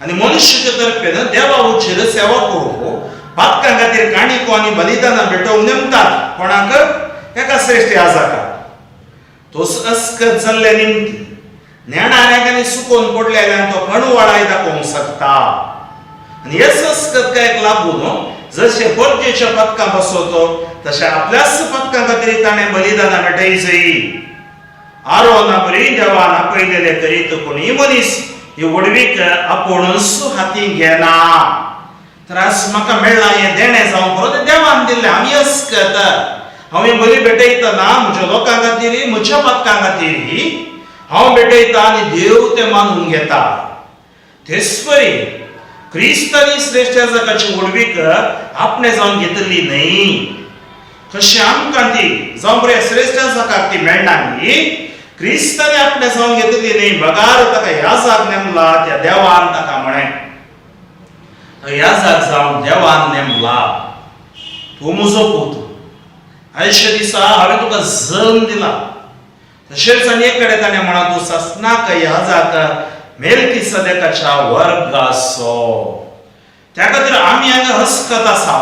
आनी मनुष्याचे तर्फेन देवा उचेर सेवा करूं पातकां खातीर काणिको आनी बलिदानां भेटोवंक नेमतात कोणाक एका श्रेष्ठ ह्या जाका तो अस्कत जाल्ले निमती नेणाऱ्याक आनी सुकोवन पडलेल्यांक तो कणवाळाय दाखोवंक शकता आनी हे अस्कतकायेक लागून जशे परजेच्या पथकां बसवतो तशें आपल्याच पथकां खातीर ताणें बलिदानां भेटयचीं आरोना बरी देवान आपयलेले करीत कोणी मनीस ही वडवीक आपुणूच हाती घेना. तर आज म्हाका मेळ्ळा हे देणे जावं खरो ते देवान दिल्लें. आमी अस्कत हांव हे बली भेटयतना म्हज्या लोकां खातीर म्हज्या पातकां खातीर हांव भेटयता आनी देव ते मानून घेता. तेच परी क्रिस्तांनी श्रेष्ठ याजकाची वडवीक आपणे जावन घेतली न्हय. कशी आमकां ती जावं बरे श्रेष्ठ याजकाक ती मेळना न्ही, क्रिस्तांनी आपणे जावन घेतली न्ही. बगार ताका याजक नेमला त्या देवान ताका म्हणे याजक जावन देवान नेमला. तूं म्हजो पूत, आयच्या दिसा हांवें तुका जल्म दिला. तशेंच आनी एक कडेन ताणें म्हणा तूं सस्नाक याजक मेल्किसेदेकाच्या वर्गाचो. त्या खातीर आमी हांगा हस्कत आसा,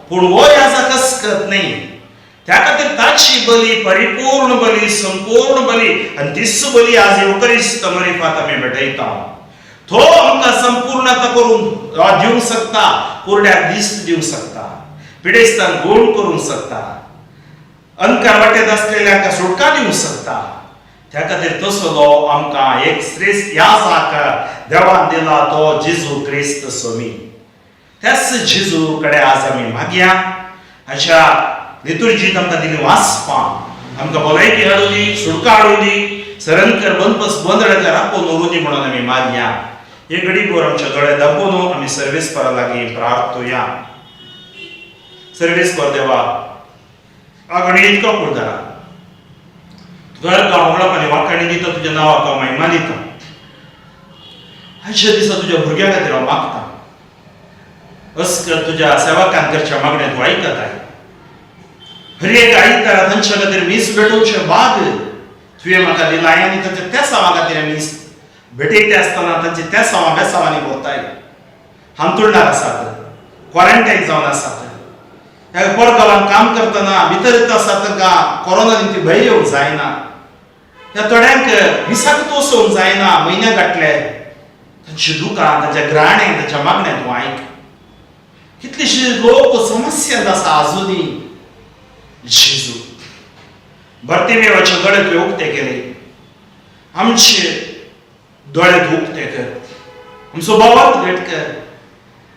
पूण हो याजक हस्कत न्ही. त्या खातीर ताची बली परिपूर्ण बली, संपूर्ण बली आनी तीच बली आज युकरिस्त मरिफात आमी भेटयता. तो आमकां संपूर्णता करून दिवंक शकता, कुरड्याक दिश्ट दिवंक शकता, पिडेस्तान गोड करूंक शकता, अंधकार वाटेत असलेल्यांक सुटका दिवंक शकता. त्या खातीर तसलो आमकां एक श्रेष्ठ याजक देवान दिला तो जेजू क्रिस्त स्वामी. त्याच जेजू कडेन आज आमी मागया. हाच्या लितुर्जीत आमकां दिली वाचपां, आमकां भलायकी हाडूं दी, सुटका हाडूं दी, सरंकर बंदडांतल्या राखून उरूं दी म्हणून आमी मागया. हे घडीभर आमचे दोळे दाखोवन आमी सर्वेस परा लागीं प्रार्थोया. सर्वेस पर देवा, आगणी इतको पुरदारा घर गांवळप आनी वाखाणी दिता, तुज्या नांवाक हांव महिमा दिता. आयच्या दिसा तुज्या भुरग्यां खातीर हांव मागता. अस्कर तुज्या सेवकान करच्या मागण्या तूं आयकताय. हर एक आयतारा तांच्या खातीर मीस भेटोवचे बाद तुवें म्हाका दिलाय आनी ताच्या त्या सावा खातीर मीस भेटयते आसतना तांचे त्या सावा बेसावांनी भोंवताय. हांतुरणार आसात, क्वॉरंटायन जावन आसात, परगांवांत काम करतना भितर आसात, तांकां कोरोनानी ती भंय येवंक जायना. त्या थोड्यांक मिसाक तोसोवंक जायना, म्हयन्या गांठले. तांची दुकां, तांच्या ग्राणे, तांच्या मागण्या तूं आयक. कितलीशी लोक समस्यांत आसा आजुनी. जेजू बर्तिमेवाचे दोळे तुवें उक्ते केले, आमचे दोळे तूं उक्ते कर, आमचो बोवाळ घट कर.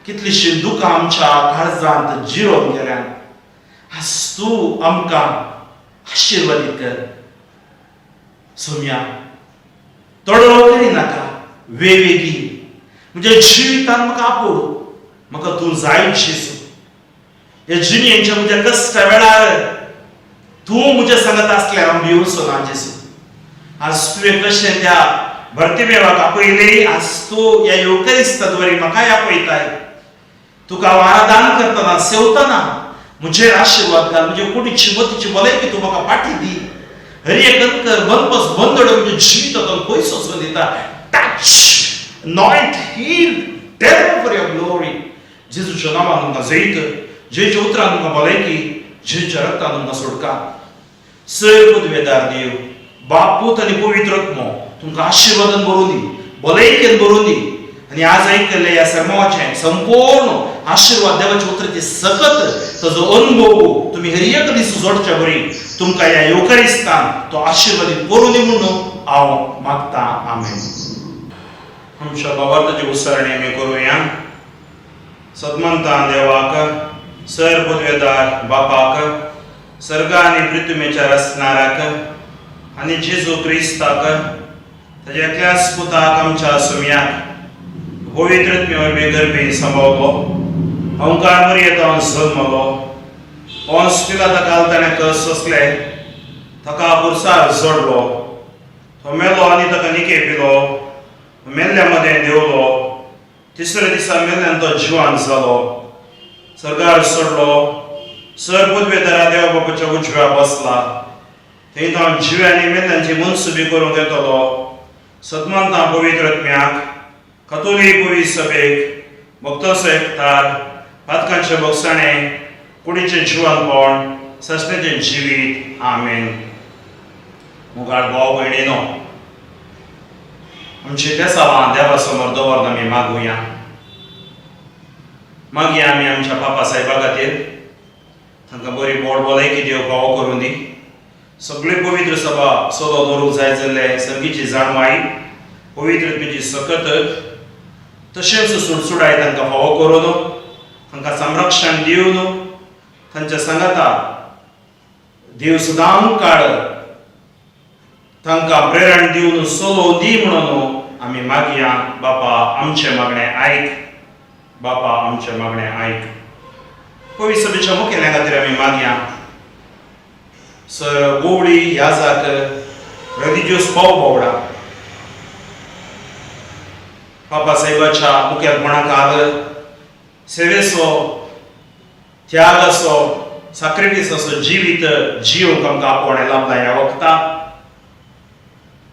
कितलीशी दुकां आमच्या काळजांत जिरोवन गेल्यान आज तूं आमकां आशिर्वादीत कर. सोम्या तडो करिनाका, वेगवेगळी म्हणजे जिवितांत म्हाका आपोळ, म्हाका तूं जाय जेजू. ह्या जिणेच्या म्हज्या कश्टा वेळार तूं म्हज्या सांगत आसल्यार हांव भिवचो ना जेजू. आज तुवें कशें त्या बर्तिमेवाक आपयलें, आज तूं ह्या युकरिस्तांत वरी म्हाकाय आपयताय. तुका हांव आराधन करतना सेवतना म्हजेर आशिर्वाद घाल. म्हजे कुडीची मतीची भलायकी तूं म्हाका पाठी दी. हर एक अंतर बनपस बंदड म्हज्या जिवितांतून पयस वचून दिता. Touch, anoint, heal, deliver for your glory. जेजूच्या नांवान तुमकां जैत, जेच्या उतरान तुमकां भलायकी, जेच्या रक्तान तुमकां सुटका. सर्ववेदार देव, बाप, पूत आनी पवित्र आत्मो तुमकां आशिर्वादान भरून दी, भलायकेन भरून दी. आनी आज आयकल्ले ह्या सर्मावाचें संपूर्ण आशिर्वाद देवाचे उतराचे सकत ताजो अनुभव तुमी हर एक दीस जोडच्या बरी तुमकां ह्या युकरिस्तान तो आशिर्वादीत करून दी म्हणून हांव मागता. आमेन. आमच्या बाबाताची उसरणी आमी करुया. सदमंतान देवाक, सर्वपदवेदार बापाक, सर्ग आनी पृथ्वीच्या रचणाराक आनी जेजू क्रिस्ताक, ताच्या एकल्याच पुताक आमच्या सोम्याक पवित्रत्म्यावर बेगरबेन सांबाळलो, ओंकार मर्यादान जल्मलो, पोंस पिलाताकाल ताणें कस सोंसले, ताका कुर्सार जोडलो, तो मेलो आनी ताका निके पिलो, मेल्ल्या मदें देंवलो, तिसऱ्या दिसा मेल्ल्यान तो जिवान जालो, सर्गार सोडलो, सर्वपदवेदारा देवा बापाच्या उजव्या बसला. थंय तो जिव्यांनी मेल्ल्यांची मनसुबी करूंक येतलो. सदमंतां पवित्रत्म्याक, कथोलीक पवित्र सभेक, भक्तांचो एकठार, पातकांचे भोगसाणें, कुडीचें जिवनपण, ससण्याचें जिवीत. आमेन. मुगाळ भाव भयणीनो, आमची त्या सावां देवा समोर दवरून आमी मागुया. मागया आमी आमच्या बापा साहेबा खातीर, तांकां बरी बोड भलायकी देव फावो करून दी. सगळे पवित्र सभा सोलो दवरूंक जाय जाल्ले सर्गीची जाणवाई पवित्रतेची सकत तशेंच सुडसुडाय तांकां फावो करून तांकां संरक्षण दिवन तांच्या सांगाता देव सदां काळ तांकां प्रेरण दिवन सोलो दी म्हणून आमी मागया. बापा आमचे मागणे आयक, बापा आमचे मागणे आयक. पवित्र सभेच्या मुखेल्या खातीर आमी मागया. सर गोवळी याजाक रिलिजियस बोवडा बाबा साहेबाच्या मुखेलपणा खाल सेवेचो त्यागाचो सॅक्रिफिसाचो जिवीत जियोंक आमकां आपोवणें लाभला ह्या वखदाक.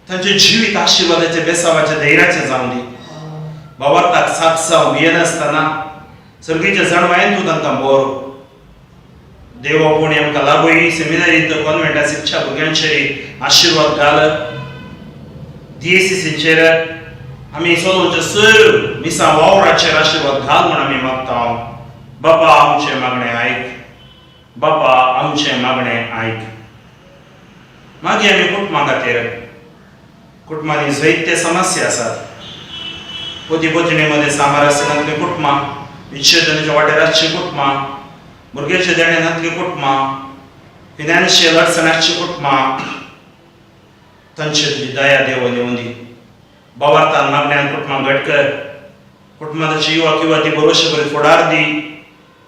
तांचे जिवीत आशिर्वादाचे बेसावाचे धैर्याचे जावन दी. भावार्थाक साथ जावं भियेनासतना सर्गीच्या जाणवायेन तूं तांकां बोर. देवा कोणी आमकां लाभय सेमिनारींत कॉन्व्हेंटांत शिकच्या भुरग्यांचेर आशिर्वाद घाल. DSCCचेर आमी सोलोच्या सर मिसा वावराचेर आशिर्वाद घाल म्हूण आमी मागता. बापा आमचे मागणे आयक, बापा आमचे मागणे आयक. मागीर आमी कुटुंबा खातीर कुटुंबांनी जायत्यो समस्या आसात. पोती पोतणीमध्ये सामरस्यातली कुटुंबां, विच्छेदनाच्या वाटेराची कुटुंबां, भुरग्याच्या देण्यातली कुटुंबां, फिनान्शियल अडचणाची कुटुंबां, तांचेर दया देव येवन दी. भावार्थान मागण्यान कुटुंबां घट कर. कुटुंबाची युवा किंवा ती भरोशे करून फुडार दी.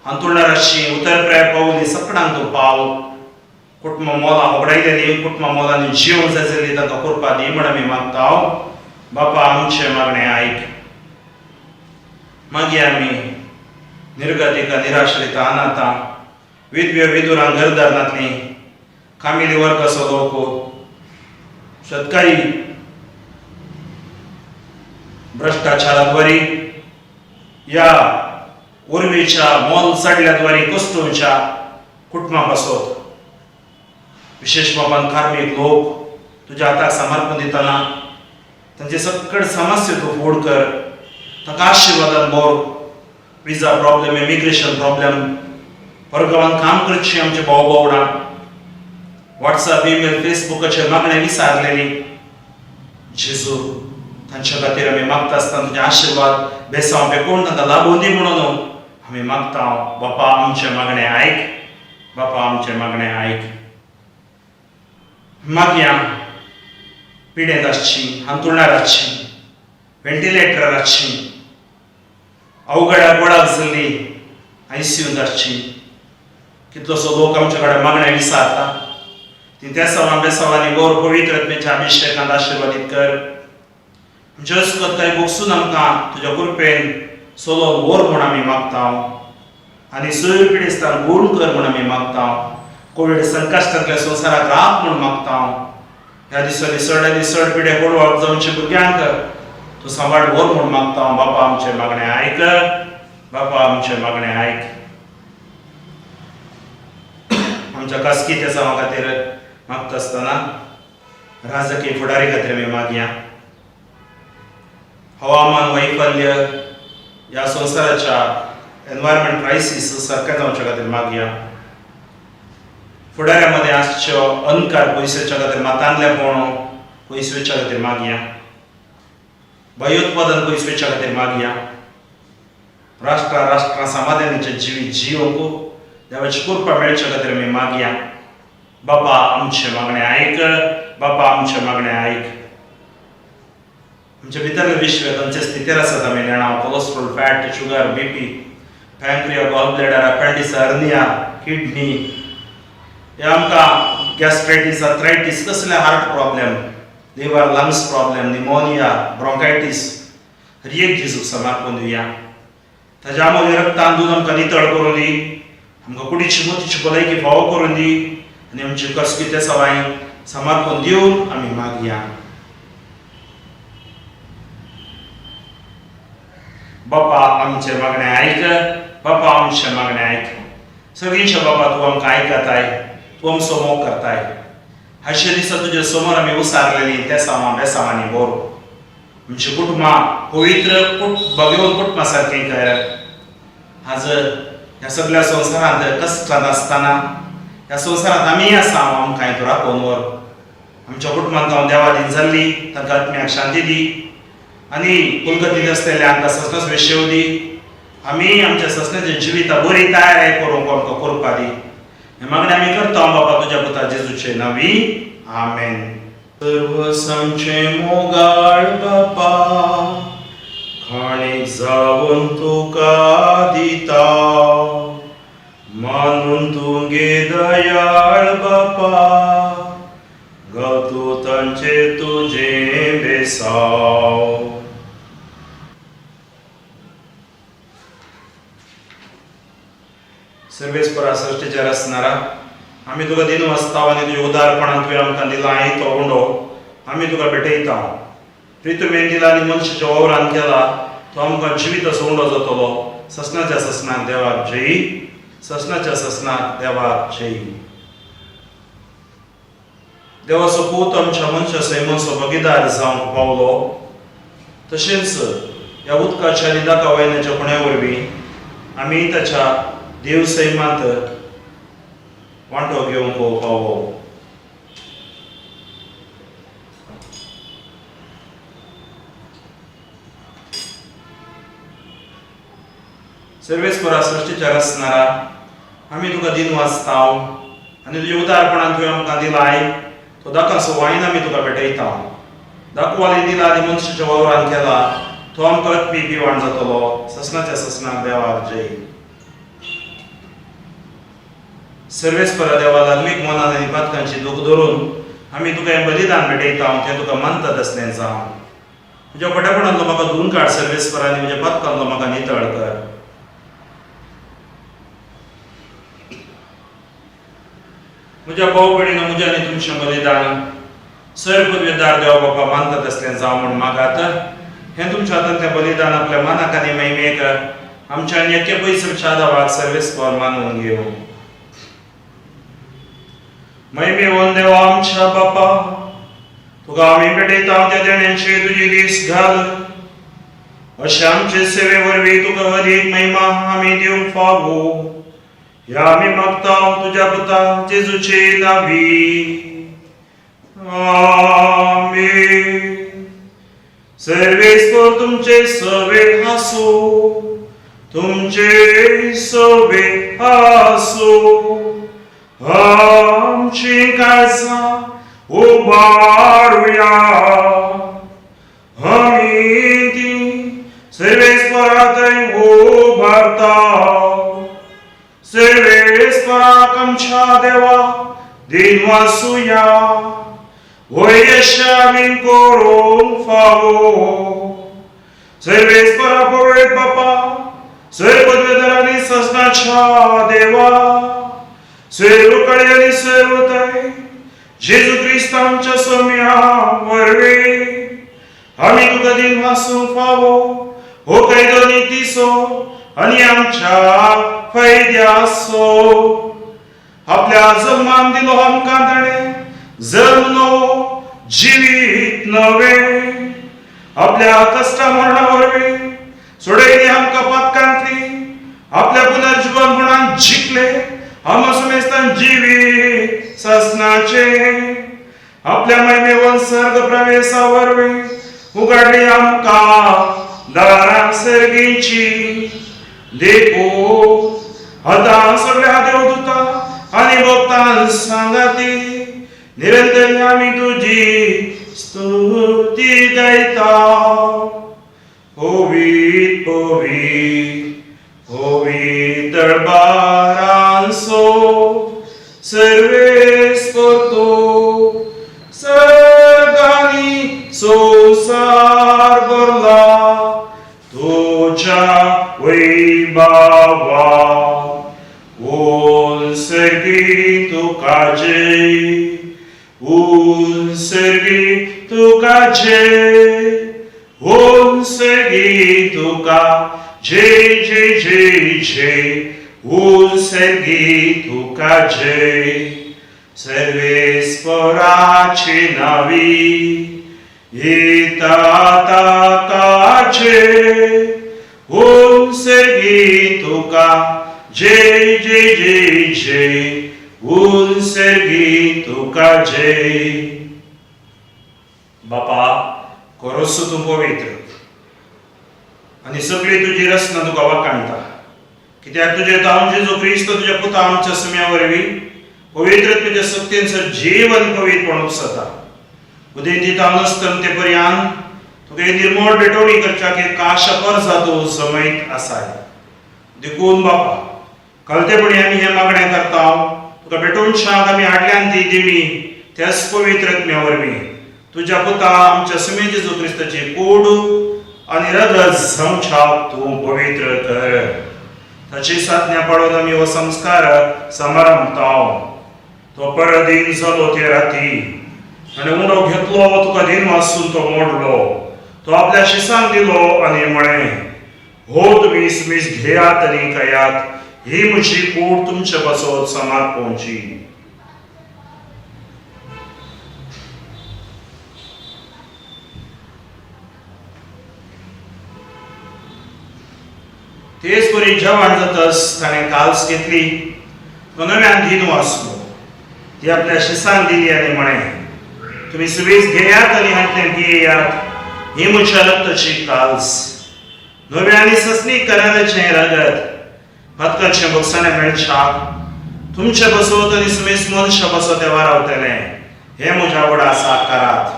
अंतुळणाराची उतरप्राय पावली सगळ्यांक तूं पाव. कुटुंब मोला होबडायलेली कुटुंब मोलांनी जिवंक जाय जाल्ली तांकां करपा दी म्हण आमी मागता. बापा आमचे मागणे आयक. मागीर आमी निर्गतिका निराश्रिता अनाथा विधव्य विधुरां घरदारांतली कामिली वर्गाचो लोक शेतकारी भ्रष्टाचाराद्वारे या उर्वेच्या मोल चडल्याद्वारे कश्टूंच्या कुटुंबां पासत विशेष बाबान कार्मिक लोक तुज्या हाताक समर्पण दितना तांचे सगळे समस्या तूं फोड कर. ताका आशिर्वादान बोर. विजा प्रॉब्लेम, इमिग्रेशन प्रॉब्लेम, परगांवांत काम करची आमचे भाव भावडां व्हॉट्सअप, ईमेल, फेसबुकाचेर मागणे विसारलेली जेजू तांच्या खातीर आमी मागता आसतना तुजे आशिर्वाद बेसांव पेकोवन तांकां लाभून दी म्हणून आमी मागता. बापा आमचे मागणे आयक, बापा आमचे मागणे आयक. मागया पिडेंत आसची, अंतुळणार आसची, व्हेंटिलेटर आसची, अवघड्या गोडाक जाल्ली ICU आसची. कितलोसो लोक आमचे कडेन मागणे विचारता. ती त्या सवां बेसावांनी गोर पवित्रत्मेच्या अभिशेकांत आशिर्वादीत कर. जस करताय बगसून आमकां तुज्या कृपेन सोलो बोर म्हूण आमी मागता. आनी सर पिडेस्तान गूण कर म्हूण आमी मागता. कोविड संकश्टांतल्या संवसाराक राख म्हूण मागता. ह्या दिसांनी चडांनी चड पिडे कोडवाक जावचे भुरग्यांक तूं सांबाळ बोर म्हूण मागता. बापा आमचे मागणे आयक, बापा आमचे मागणे आयक. आमच्या खासगी त्या सवां खातीर मागता आसतना राजकीय फुडारी खातीर आमी मागया. हवामान वैफल्य ह्या संवसाराच्या एनवायरमेंट क्रायसिस सारकें जावचे खातीर मागया. फुडाऱ्यामध्ये आसच्यो अहंकार पयसुच्या खातीर मातांतलेपण पयसुच्या खातीर मागया. भयोत्पादन पयसुच्या खातीर मागया. राष्ट्रा समाधानाचें जिवीत जियोंक देवाची कृपा मेळच्या खातीर आमी मागया. बापा आमचे मागणे आयक, बापा आमचे मागणे आयक. आमचे भितरले विश्व तांचे स्थितीर आसात आमी नेणाव. Cholesterol, fat, sugar, BP, pancreas, gall bladder, appendix, hernia, kidney, हे आमकां गॅस्ट्रायटीस, आर्थरायटीस, कसले heart problem, liver, lungs problem, pneumonia, bronchitis हर एक जेजूक समर्पण दिवया. ताच्या अमूल्य रक्तांतून आमकां नितळ करून दी. आमकां कुडीची मोतीची भलायकी फावो करून दी. आनी आमची कसकी त्या सवाय समर्पण दिवन आमी मागया. बापा आमचे मागणे आयक, बापा आमचे मागणे आयक. सगळींचे बाबा तूं आमकां आयकताय, तूं आमचो मोग करताय. अशे दिसा तुजे समोर आमी उसारलेली त्या सामां बेसावांनी बोर. आमची कुटुंबां पवित्र भगवन कुटुंबा सारकें कर. आज ह्या सगळ्या संवसारांत कश्टांत आसतना ह्या संवसारांत आमी आसा आमकां तो राखून व्हर. आमच्या कुटुंबांत हांव देवा दिन जाल्ली तांकां आत्म्याक शांती दी आनी कुलगती आसलेल्या आमकां ससनस विशेव दी. आमी आमच्या ससनाच्या जिविता बरी तयारी करूंक आमकां करपा दी. हे मागणें आमी करता बाबा तुज्या पुता जेजूचे नांवी. आमेन. सर्वसांचे मोगाळ बापा खाणीक जावन तुका दिता मानून तुगे दयाळ बापा गावतो तांचे तुझे बेसाव. सर्वेस्परा सृष्टीचेर आसनारा आमी तुका दिन वाचता आनी तुज्या उदारपणान तुवें आमकां दिला तो उंडो आमी तुका भेटयता. प्रितुमेन दिला आनी मनशाच्या वावरान केला तो आमकां जिवीत असो उंडो जातलो. ससनाच्या ससनाक देवाक जय. ससनाच्या ससनाक देवाक जय. देवाचो पूत आमच्या मनशा सैमाचो भागीदार जावंक पावलो. तशेंच ह्या उदकाच्या आनी दाका वयनाच्या पुण्या वरवीं आमी ताच्या देव सैमांत वांटो घेवंक पावो. सर्वेस्परा सृष्टीचेर आसनारा आमी तुका दिन वाचता आनी तुज्या उदारपणान तुवें आमकां दिलाय तो दाकाचो वायन आमी तुका भेटयता. दाखवाली दिला आनी मनशाच्या वावरान केला तो आमकां आत्मी पिवाण जातलो. ससनाच्या ससनाक देवाक जय. सर्वेस्परा देवा धार्मीक मनान आनी पातकांची दूख धरून आमी तुका हें बलिदान भेटयता तें तुका मानतात आसलें जावं. तुज्या पटापणांतलो म्हाका धुवन काड सर्वेस्परा आनी म्हज्या पातकांतलो म्हाका नितळ कर. म्हज्या भाव भयणीनो म्हजें आनी तुमचें बलिदान सर पदवेदार देवा बापा मानतात आसलें जावं म्हूण मागात. हें तुमच्या हातांत तें बलिदान आपल्या मानाक आनी महिमेक आमच्या आनी एके पयसच्या देवाक सर्वेस्पर मानून घेवं. महिमेवन देवा आमच्या बापा तुका आमी भेटयता त्या देण्याचे तुजी दीस घाल. अशें आमचे सेवे वरवीं तुका अदीक महिमा आमी दिवंक फावो. ह्या आमी मागता तुज्या पुता जेजूचे नांवी. आमेन. सर्वेस्पर तुमचे सवे हासो. तुमचे सवे हासो. आमची काळजां उबारुया. आमी ती सर्वेस्परा थंय उबारता. सर्वेस्पराक आमच्या देवा दिन वाचुया. होय यश आमी करूंक फावो. सर्वेस्परा पवित्र बापा सर पदवेदार आनी ससनाच्या देवा सर उकाळे आनी सर उताय जेजू क्रिस्त आमच्या सोम्या वरवीं आमी तुका दिन वाचूंक फावो. हो कायदो नितीचो आनी आमच्या फायद्याचो. आपल्या जल्मान दिलो आमकां ताणें जल्म नवो जिवीत नवें. आपल्या कश्टा मरणा वरवीं सोडयली आमकां पातकांतली. आपल्या पुनर्जीवन गुणान जिखले आमकां सुमेस्तान जिवीत ससनाचे. आपल्या महिमेवन सर्ग प्रवेशा वरवीं उगडली आमकां दारां सर्गीची. देखो आतां सगळ्या देवदूतां आनी भक्तां सांगाती निरंतर आमी तुजी स्तुती गायता. होवीत पवित्र होवीत दरबारांचो सर्वेस्पर तो. सर्गांनी संसार भरला तुज्या वैभवा. ओल सर्गी तुका जय. ओल सर्गी तुका जय. ओल सर्गी तुका जय जय जय जय. ओल सर्गी तुका जय. सर्वेस्पराचे नांवी येता ताकाचे. ओम सर्गी तुका जय जय जय जय. उत्सर्गी तुका जय. बापा खरोच तूं पवित्र आनी सगळी तुजी रचना तुका वखाणटा, कित्याक तुजे जावन जेजू क्रिस्त तुज्या पुता आमच्या सुम्या वरवीं पवित्रतेच्या शक्तीन जीव आनी पवित्रपण जाता. उदेंती जावन आसतना ते पर्यंत तुका निर्मळ भेटवणी करच्याक एक काशपर जातो समयत आसाय. देखून बापा कळतेपणी आमी हें मागणें करता, तुका भेटोवनशाक आमी हाडल्यान ती दिमी त्याच पवित्रत्म्या वरवीं तुज्या पुता आमच्या सुमे जेजू क्रिस्ताची कूड आनी रगत समछाक तूं पवित्र कर. ताची साधन्या पडून आमी हो संस्कार समारंभताव. तो परदीन जालो ते राती आनी उंडो घेतलो, तुका दिन वाचून तो मोडलो, तो आपल्या शिसांक दिलो आनी म्हळें, हो तुमी सुमीस घेयात आनी खायात, ही म्हजी कूड तुमचे बसत समारपोवची. तेच बरी जेवण जातस ताणें काल्स घेतली, तो नव्यान दिन वाचलो, ती आपल्या शिसांक दिली आनी म्हळें, तुमी सुबेज घेयात आनी हातलें पियेयात, ही म्हज्या रक्ताची काल्स, नवे आनी ससनी कराराचें रगत, बदकाचें बगसाणें मेळच्याक तुमचे बसत आनी सुमेस मनशा बसत ते वारावतलें, हें म्हज्या वडा साकारात.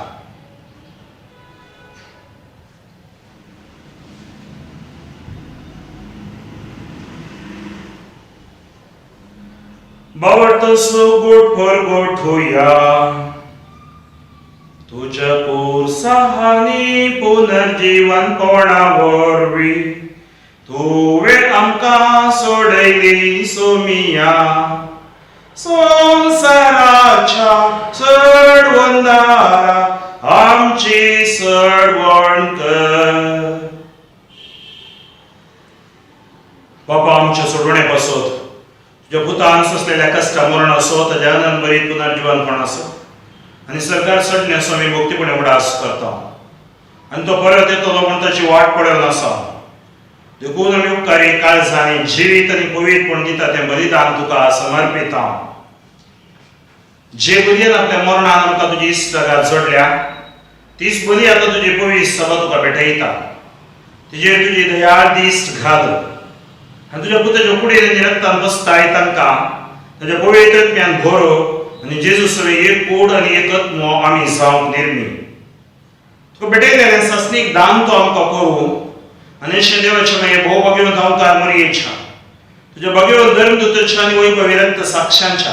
बावटसो गोट फॉर गोट होया, तुझ्या पोरसाहानी पुनर्जीवनपणा वरवीं तुवें आमकां सोडयली सोमिया. संवसाराच्या चढवणदारा आमची चढवण कर. बापा आमच्या सोडवणे बसत तुझ्या पुतान सोंसलेल्या कश्टा मरण असो, ताज्या अनंतभरीत पुनर्जीवनपण असो आनी सरकार चडणे असो आमी भक्तीपणे उडास करता आनी तो परत येतलो म्हण ताची वाट पडून आसा. देखून आमी उपकारी काळजांनी जिवीत आनी पवित्रपण दिता तें बलिदान तुका समर्पिता. जे बलयेन आपल्या मरणान आमकां तुजी इश्टागात जोडल्या, तीच बली आतां तुजी पवित्र सभा तुका भेटयता. तिजेर तुजी दयाळ दिश्ट घाल आनी तुज्या पुताच्या कुडीर आनी रक्तान बसताय तांकां ताज्या पवित्रत्म्यान भरो आनी जेजू सवे एक कूड आनी एकच मोव आमी जावंक निर्मी. तुका भेटयलेलें सस्नीक दान तो आमकां करूं आनी अशें देवाचे मागीर भोव भगवंत अवतार मरयेच्या तुज्या भगवंत धर्मदूताच्या आनी वैभवी रक्त साक्षांच्या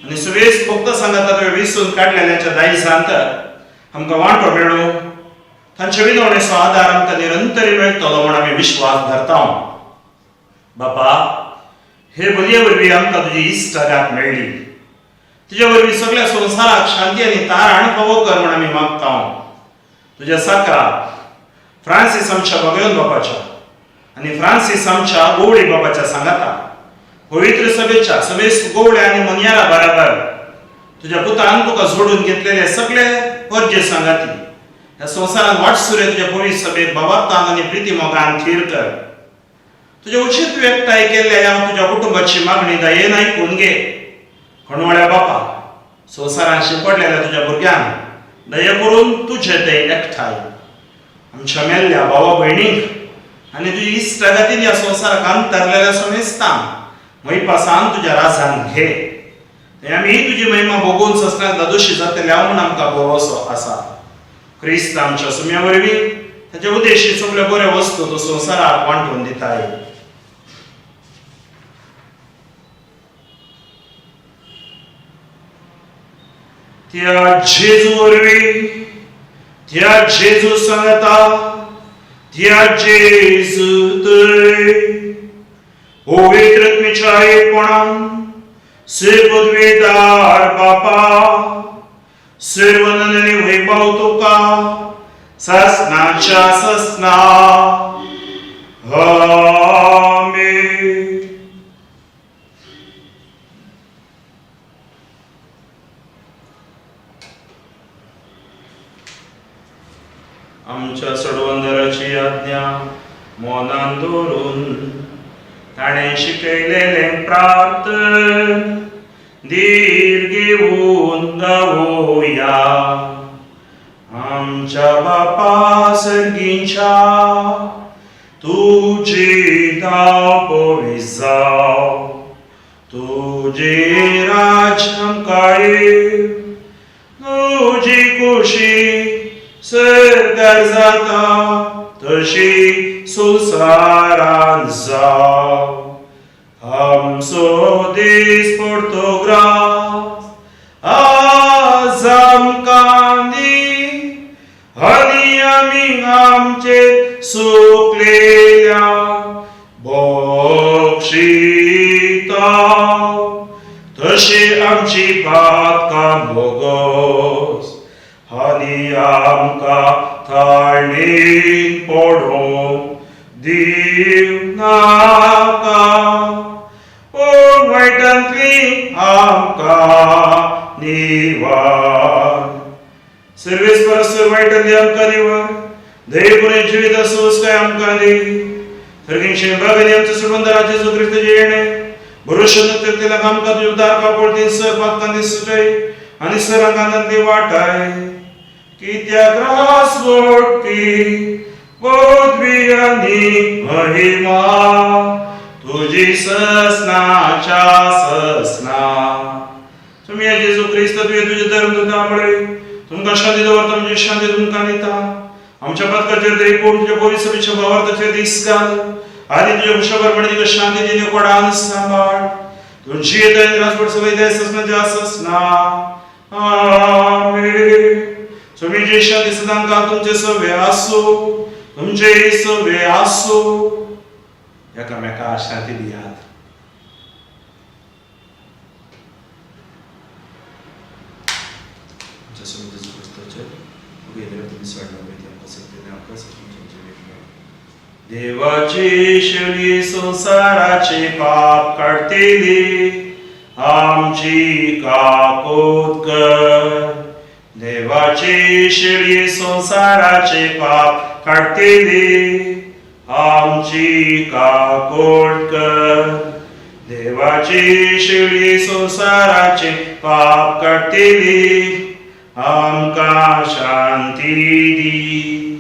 आनी सवेच भक्त सांगाता तुवें विसून काडलेल्याच्या दायजांत आमकां वांटो मेळो, तांचे विनवणेचो आदार आमकां निरंतरी मेळटलो म्हूण आमी विश्वास धरता. बापा हे बलये वरवीं आमकां तुजी इश्टागात मेळ्ळी, तुज्या वरवीं सगळ्या संवसाराक शांती आनी तारण फावो कर म्हूण आमी मागता. तुज्या साकरा फ्रांसीस आमच्या भगवंत बापाच्या आनी फ्रांसीस आमच्या गवळी बापाच्या सांगाता पवित्र सभेच्या समेस्त गवळ्या आनी मनयारा बराबर तुज्या पुतान तुका जोडून घेतलेले सगळे परजे सांगाती ह्या संवसारान वाटसुरे तुज्या पवित्र सभेक बाबातान आनी प्रिती मोगान थीर कर. तुज्या उचित व्यक्ताय केल्ल्या ह्या तुज्या कुटुंबाची मागणी दयेन आयकून घे. खणवळ्या बापा संवसारान शिंपडलेल्या तुज्या भुरग्यांक दया करून तुझे ते एकठांय आमच्या मेल्ल्या भावा भयणींक आनी तुजी इश्टागातीन ह्या संवसाराक अंतरलेल्या समेस्तांक मैपासान तुज्या राजान घे. आमी तुजी महिमा भोगून ससनाक दादोशी जातले हांव म्हूण आमकां भरोसो आसा. क्रिस्त आमच्या सुम्या वरवीं ताचे उद्देशी सगळ्यो बऱ्यो वस्तू तो संवसाराक वांटून दिताय. त्या जेजू वरवीं त्या जेजू सांगता त्या जेजू तळी पवित्रत्मेच्या एकपणान सर्वद्वेदार बापा सर्वनंदनी वैभव तुका ससनाच्या ससना आमेन. आमच्या सोडवंदराची आज्ञा मोनान दवरून ताणें शिकयलेलें प्रार्थन धीर घेऊन गावोया आमच्या बापा सर्गींच्या तुझी धावपळी जाव तुझे राज आमकां तुझी खुशी सरकार जाता तशी संसारान जाव आमचो दीस पडटो आज आमकां दी आनी आमी आमचे सुकलेल्या बोक्षिता तशी आमची पातकां बोगस आनी आमकां थाळणीन पडोवंक दिव नाका पूण वायटांतली आमकां निवार सर्वेस परस वायटांतली आमकां निवार दयेपुरे जिवीत आसूस काय आमकां दी सर्गींचे बागेनी आमचे सुडवंदराचे जेजू क्रिस्ताचे येणे भरोशा नतेला आमकां तुझे उद्धार कापडती सर पातकां दिसताय आनी सर आंगांतली वाटाय कित्याक रास वोडटी पदवी आनी महिमा तुझी ससनाच्या ससना तुम्ही जेजू क्रिस्त तुझे धर्मदूता मुळे तुमकां शांती दवरता म्हणजे शांती तुमकां दिता आमच्या पदकाचेर तरी कोण तुझ्या पवित्र सभेच्या भावार्थाचेर दीस घाल आनी तुझ्या खुशालपणे तिका शांती दिने कोडान सांबाळ तुझी येता राजपट सवय दे ससनाच्या ससना आमेन तुम्ही जे शांती सदांकाळ तुमचे सवे आसो तुमचे सवे आसो एकामेका शांती दियात देवाची शेळी संसाराचे पाप काढतेली आमची काकोत कर देवाची शेळी संसाराचे पाप काढतेली आमची काकोट कर देवाची शेळी संसाराचे पाप काढतेली आमकां शांती दी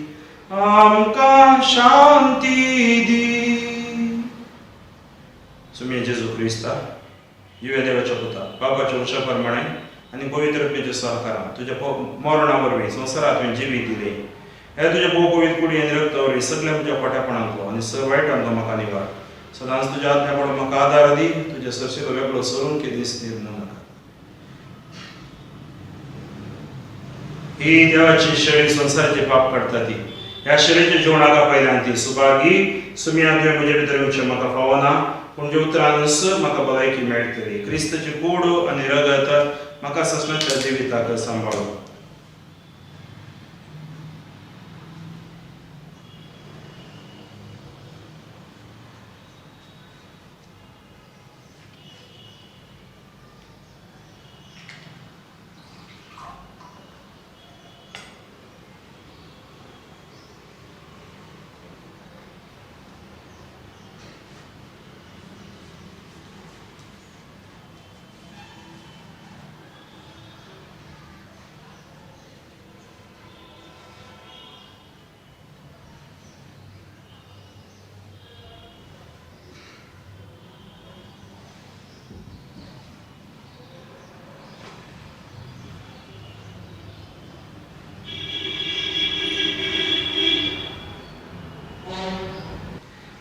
आमकां शांती दी सुमी जेजू क्रिस्ता युवे देवाच्या पुता बाबाच्या उशा प्रमाणे आणि पवित्र आत्म्याच्या सहकारान तुझ्या मरणा वरवीं संवसारांत तुवें जिवीत दिलें हे तुझ्या भोव पवित्र कुडी आनी रक्ता वरवीं सगळ्या म्हज्या पोट्यापणांतलो आनी वायटांतलो म्हाका निवार सदांच तुज्या आत्म्या पडून म्हाका आदार दी तुज्या सरशेलो वेगळो सरून की दीस निर्णय नाका ही देवाची शेळी संसाराचे पाप काडटा ती ह्या शेळीच्या जेवणाका पयल्यान ती सुभागी सुमी आदवे म्हजे भितर येवचें म्हाका फावना पूण जे उतरांस म्हाका भलायकी मेळटली क्रिस्ताची कूड आनी रगत म्हाका ससनाच्या जिविताक सांबाळो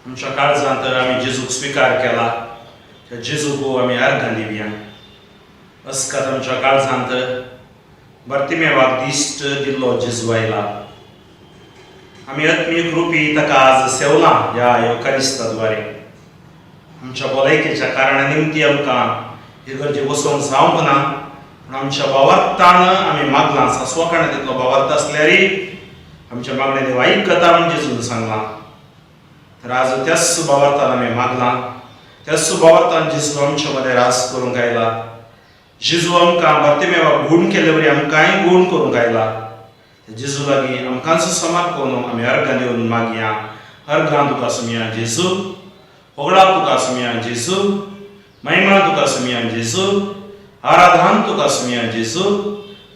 आमच्या काळजांत आमी जेजूक स्वीकार केला त्या जेजूक आमी अर्घां दिवया अस्कात आमच्या काळजांत बर्तिमेवाक दिश्ट दिल्लो जेजू आयला आमी आत्मीक रुपी ताका आज सेवला ह्या युकारिस्ताद्वारे आमच्या भलायकेच्या कारणा निमती आमकां हे गरजे वसोंक जावंक ना पूण आमच्या भावार्थान आमी मागलां सासवाकाणा तितलो भावार्थ आसल्यारय आमच्या मागणे देव आयकता म्हूण जेजून सांगलां तर आज त्याच भावार्थान आमी मागलां त्याच भावार्थान जेजू आमच्या मदें रास करूंक आयला जेजू आमकां बर्तिमेवाक गूण केले वरी आमकांय गूण करूंक आयला जेजू लागीं आमकांच समर्पण आमी अर्घां दिवन मागया अर्घां तुका सुमया जेजू होगळा तुका सुमया जेजू महिमा तुका सुमया जेजू आराधन तुका स्मिया जेसू,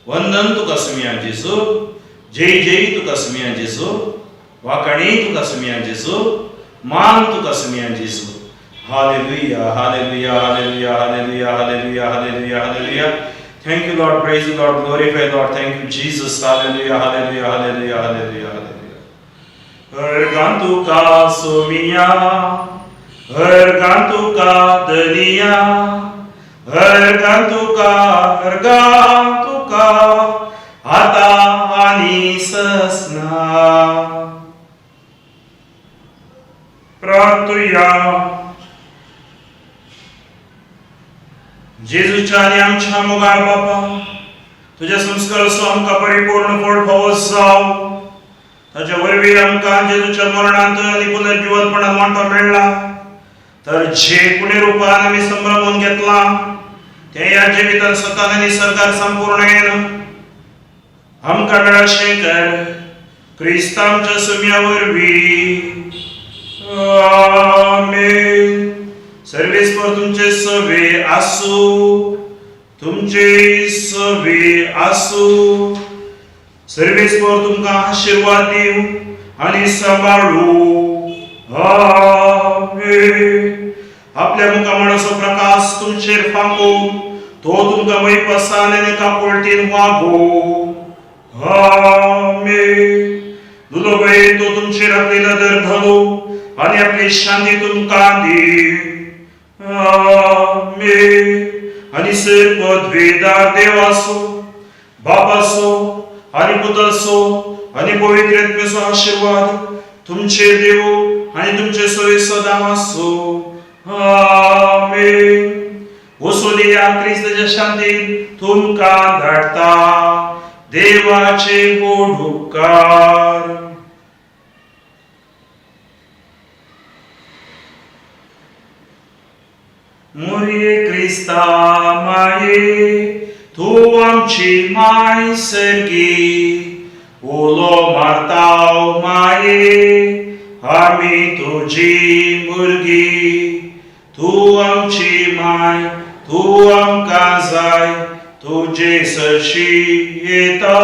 वंदन तुका स्मिया जेसू, जय जय तुका स्मिया जेसू, वाकणी तुका स्मिया जेसू, मान तुका स्मिया जेसू. Hallelujah, hallelujah, hallelujah, hallelujah, hallelujah, hallelujah, hallelujah. Thank you, Lord. Praise you, Lord. Glorify, Lord. Thank you, Jesus. Hallelujah, hallelujah, hallelujah, hallelujah, hallelujah. Ergantuka sumia, ergantuka dania, ergantuka, ata ani sasna. Pratuya. जेजूच्या आणि आमच्या मोगाळ बापा, तुझ्या संस्कार so आमकां परिपूर्ण फळ फावोस जाव. ताच्या वरवीं आमकां जेजूच्या मरणांत आनी पुनर्जीवनपणांत वांटो मेळ्ळा. तर जे कुणी रुपान आमी संभ्रमून घेतला ते या जिवितांत स्वतान आनी सरकार संपूर्णेन आमकां मेळचें कर. क्रिस्त आमच्या सुम्या वरवीं. आमेन. सर्वेस्पर तुमचे सवे आसू, तुमचे सवे आसू. सर्वेस्पर तुमकां आशीर्वाद दिव आनी सांबाळू. आमेन. आपल्या मुखामणाचो प्रकाश तुमचेर फांकून तो तुमकां वैपसान आनी कापळटीन वागो. आमेन. दुलोबेन तो तुमचेर आपली नदर घालो आनी आपली शांती तुमकां दी. आमेन. आणि सर्वद्वेदार देवासो, बापासो आणि पुत्रासो आणि पवित्र आत्म्याचो आशीर्वाद तुमचेर देव आणि तुमचे सवे सदा आसो. आमेन. वसुलिया क्रिस्ताच्या शांतीन तुमकां धाडटा. देवाचे गोड उपकार. मोरये क्रिस्ता माये, तू आमची माय सर्गी. ओलो मारताव माये, आमी तुजी भुरगी. तू आमची माय, तू आमकां जाय, तुजे सरशी येता.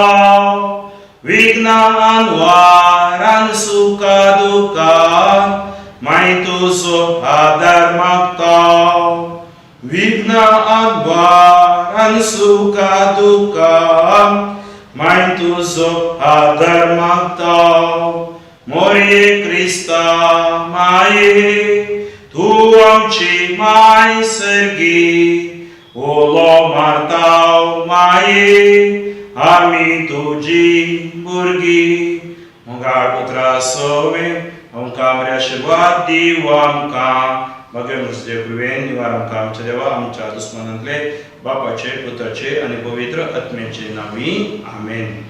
विघ्नान वारान सुखा दुखान माय तुजो आदार मागताव. विघ्न आद्वारान सुखा दुखान माय तुजो आदार मागताव. मोरये क्रिस्ता माये, तू आमची माय सर्गी. ओलो मारताव माये, आमी तुजी भुरगी. मोगाळ पुत्रा सोवे आमकां बरे आशीर्वाद दिव. आमकां भगवेन तुजे कृपेन निवार आमकां आमच्या देवा आमच्या दुस्मनांतले बापाचे, पुत्राचे आनी पवित्र आत्म्याचे नांवी. आमेन.